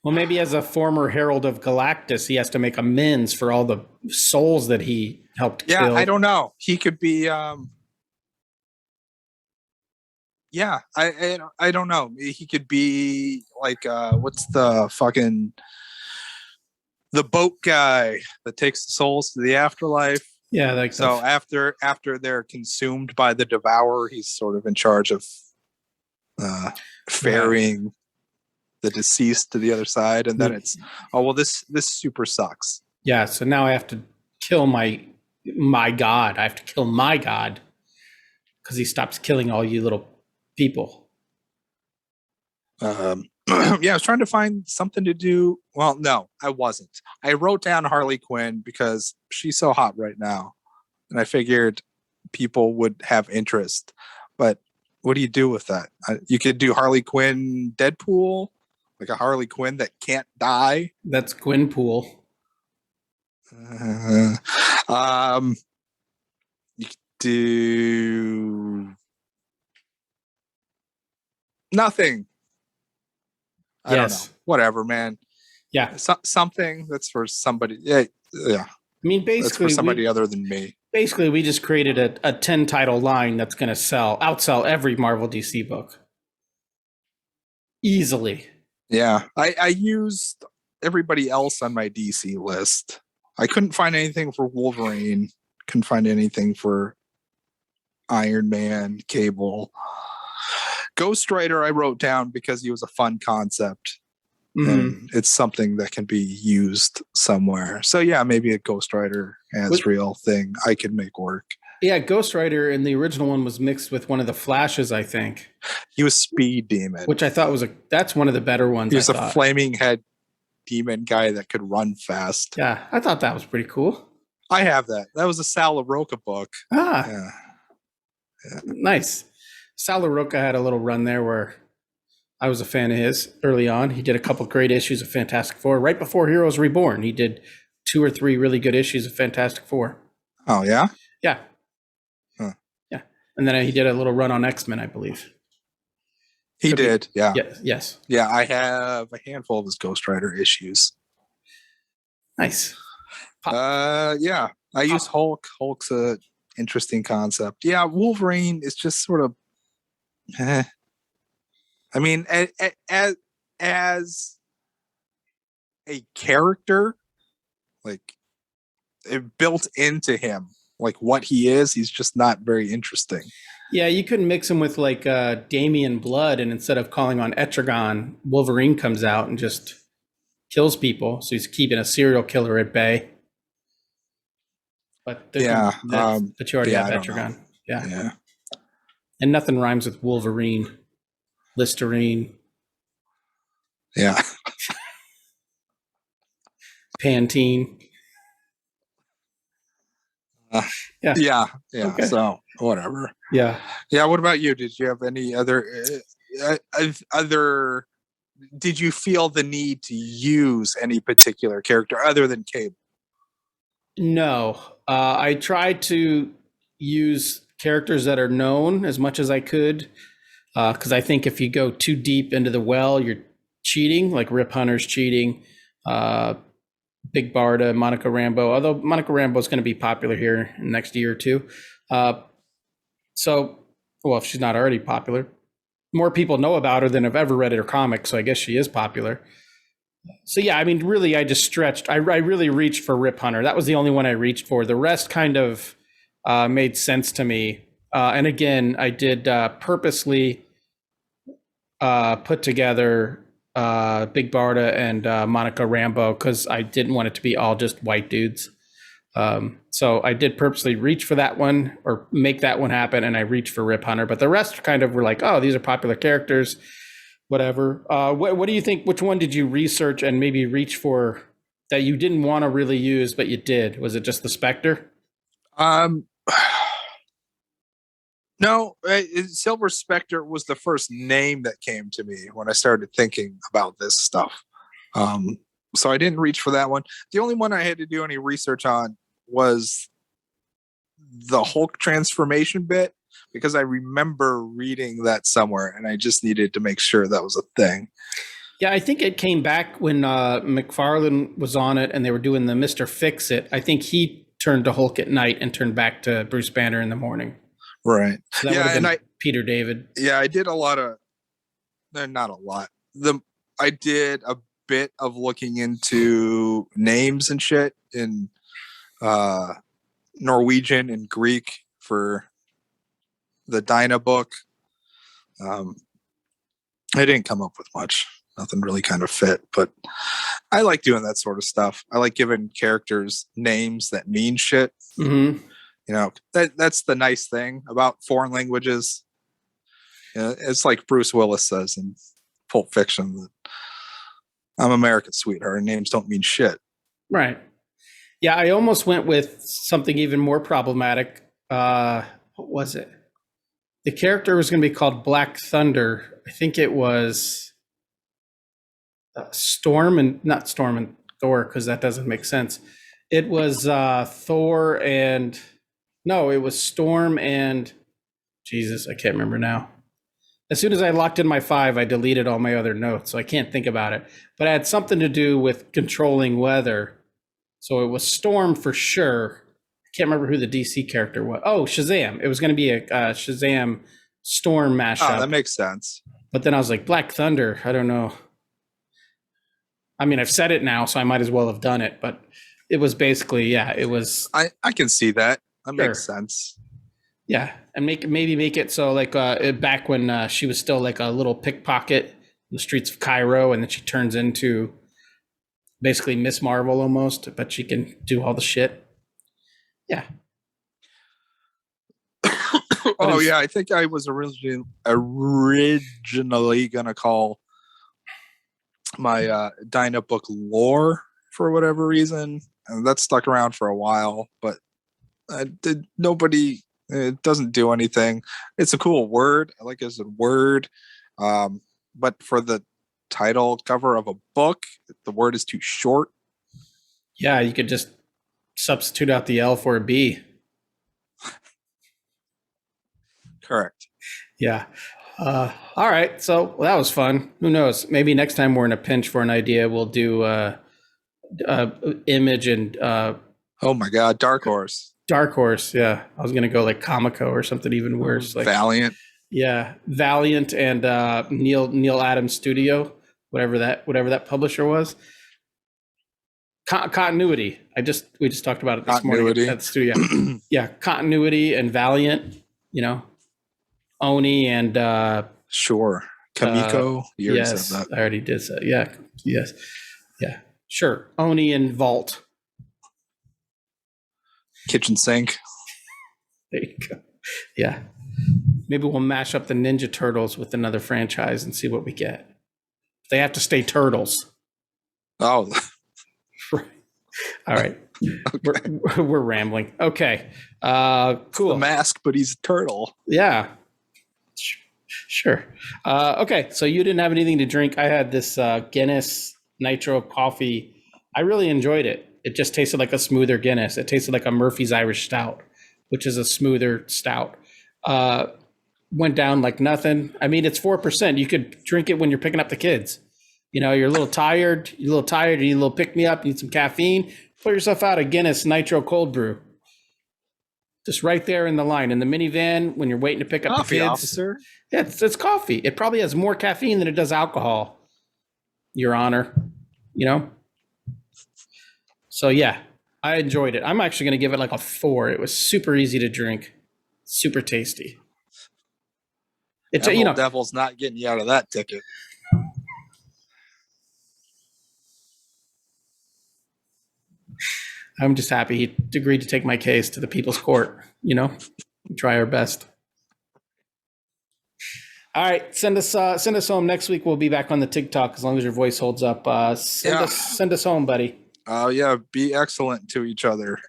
Well, maybe as a former Herald of Galactus, he has to make amends for all the souls that he helped kill. Yeah, I don't know. He could be. I don't know. He could be like what's the fucking the boat guy that takes the souls to the afterlife. Yeah, like so after they're consumed by the devourer, he's sort of in charge of ferrying the deceased to the other side, and then it's this super sucks. Yeah, so now I have to kill my god. I have to kill my god because he stops killing all you little people. I was trying to find something to do. Well, no, I wasn't. I wrote down Harley Quinn because she's so hot right now, and I figured people would have interest. But what do you do with that? You could do Harley Quinn Deadpool, like a Harley Quinn that can't die. That's Gwynpool. You could do nothing. I don't know. Whatever, man. Yeah. Something that's for somebody. Yeah. I mean, basically, that's for somebody other than me. Basically, we just created a 10 title line that's going to outsell every Marvel DC book. Easily. Yeah. I used everybody else on my DC list. I couldn't find anything for Wolverine. Couldn't find anything for Iron Man, Cable. Ghost Rider I wrote down because he was a fun concept. And it's something that can be used somewhere. So yeah, maybe a Ghost Rider as real thing I could make work. Yeah, Ghost Rider in the original one was mixed with one of the Flashes, I think. He was Speed Demon. Which I thought that's one of the better ones. He was a flaming head demon guy that could run fast. Yeah, I thought that was pretty cool. I have that. That was a Sal LaRocca book. Yeah. Nice. Sal LaRocca had a little run there where I was a fan of his early on. He did a couple great issues of Fantastic Four. Right before Heroes Reborn, he did 2 or 3 really good issues of Fantastic Four. Oh, yeah? Yeah. Huh. Yeah. And then he did a little run on X-Men, I believe. He did, yeah. Yes. Yeah, I have a handful of his Ghost Rider issues. Nice. Yeah, I use Hulk. Hulk's a interesting concept. Yeah, Wolverine is just sort of I mean, as a character, like it built into him, like what he is, he's just not very interesting. Yeah, you couldn't mix him with like Damian Blood, and instead of calling on Etrigan, Wolverine comes out and just kills people. So he's keeping a serial killer at bay. But you already have Etrigan. Yeah. And nothing rhymes with Wolverine. Listerine. Yeah. Pantene. Yeah. Yeah. Okay. So whatever. Yeah. Yeah. What about you? Did you have any other? Did you feel the need to use any particular character other than Cable? No, I tried to use characters that are known as much as I could, because I think if you go too deep into the well, you're cheating. Like Rip Hunter's cheating, uh, Big Barda, Monica Rambeau. Although Monica Rambeau is going to be popular here in the next year or two, uh, so well, if she's not already popular, more people know about her than have ever read her comics. So I guess she is popular. So yeah, I mean, really, I just stretched. I really reached for Rip Hunter. That was the only one I reached for. The rest kind of made sense to me. And again, I did purposely put together Big Barda and Monica Rambeau because I didn't want it to be all just white dudes. So I did purposely reach for that one or make that one happen, and I reached for Rip Hunter. But the rest kind of were like, oh, these are popular characters. Whatever. What do you think? Which one did you research and maybe reach for that you didn't want to really use, but you did? Was it just the Spectre? Um, no, Silver Spectre was the first name that came to me when I started thinking about this stuff. So I didn't reach for that one. The only one I had to do any research on was the Hulk transformation bit because I remember reading that somewhere and I just needed to make sure that was a thing. Yeah, I think it came back when McFarlane was on it and they were doing the Mr. Fix-It. I think he turned to Hulk at night and turned back to Bruce Banner in the morning. Right. So that would have been Peter David. Yeah, I did a lot of, not a lot. I did a bit of looking into names and shit in Norwegian and Greek for the Dyna book. I didn't come up with much. Nothing really kind of fit, but I like doing that sort of stuff. I like giving characters names that mean shit. Mm-hmm. You know, that's the nice thing about foreign languages. You know, it's like Bruce Willis says in Pulp Fiction that I'm American, sweetheart. Names don't mean shit. Right. Yeah, I almost went with something even more problematic. What was it? The character was going to be called Black Thunder. I think it was not Storm and Thor, because that doesn't make sense. It was Thor and no, it was Storm and Jesus, I can't remember now. As soon as I locked in my 5, I deleted all my other notes, so I can't think about it. But it had something to do with controlling weather. So it was Storm for sure. I can't remember who the DC character was. Oh, Shazam. It was going to be a Shazam Storm mashup. Oh, that makes sense. But then I was like, Black Thunder. I don't know. I mean, I've said it now, so I might as well have done it. But it was basically, yeah, it was. I can see that. That Sure. makes sense. Yeah, and maybe make it so like back when she was still like a little pickpocket in the streets of Cairo, and then she turns into basically Miss Marvel almost, but she can do all the shit. Yeah. Oh yeah, I think I was originally gonna call my Dyna book Lore for whatever reason, and that stuck around for a while, but nobody. It doesn't do anything. It's a cool word. I like it as a word, but for the title cover of a book, the word is too short. Yeah, you could just substitute out the L for a B. Correct. Yeah. All right. So that was fun. Who knows? Maybe next time we're in a pinch for an idea, we'll do Image and oh my God, Dark Horse. Dark Horse. Yeah, I was gonna go like Comico or something even worse, like Valiant. Yeah, Valiant and Neil Adams Studio, whatever that publisher was. Continuity. We just talked about it this morning at the studio. Yeah, Continuity and Valiant. You know, Oni and sure, Kamiko. Yes, I already did that. Yeah, yes, yeah, sure. Oni and Vault. Kitchen sink. There you go. Yeah. Maybe we'll mash up the Ninja Turtles with another franchise and see what we get. They have to stay turtles. Oh. Right. All right. We're rambling. Okay. Cool. The mask, but he's a turtle. Yeah. Sure. Okay. So you didn't have anything to drink. I had this Guinness Nitro coffee. I really enjoyed it. It just tasted like a smoother Guinness. It tasted like a Murphy's Irish Stout, which is a smoother stout. Went down like nothing. I mean, it's 4%. You could drink it when you're picking up the kids. You're a little tired. You need a little pick me up. You need some caffeine. Pull yourself out a Guinness Nitro cold brew. Just right there in the line in the minivan when you're waiting to pick up Coffee, the kids. officer. Yeah, it's coffee. It probably has more caffeine than it does alcohol, Your Honor. So yeah, I enjoyed it. I'm actually going to give it like a 4. It was super easy to drink, super tasty. It's Devil's not getting you out of that ticket. I'm just happy he agreed to take my case to the people's court. Try our best. All right, send us home next week. We'll be back on the TikTok as long as your voice holds up. Send us home, buddy. Oh yeah, be excellent to each other.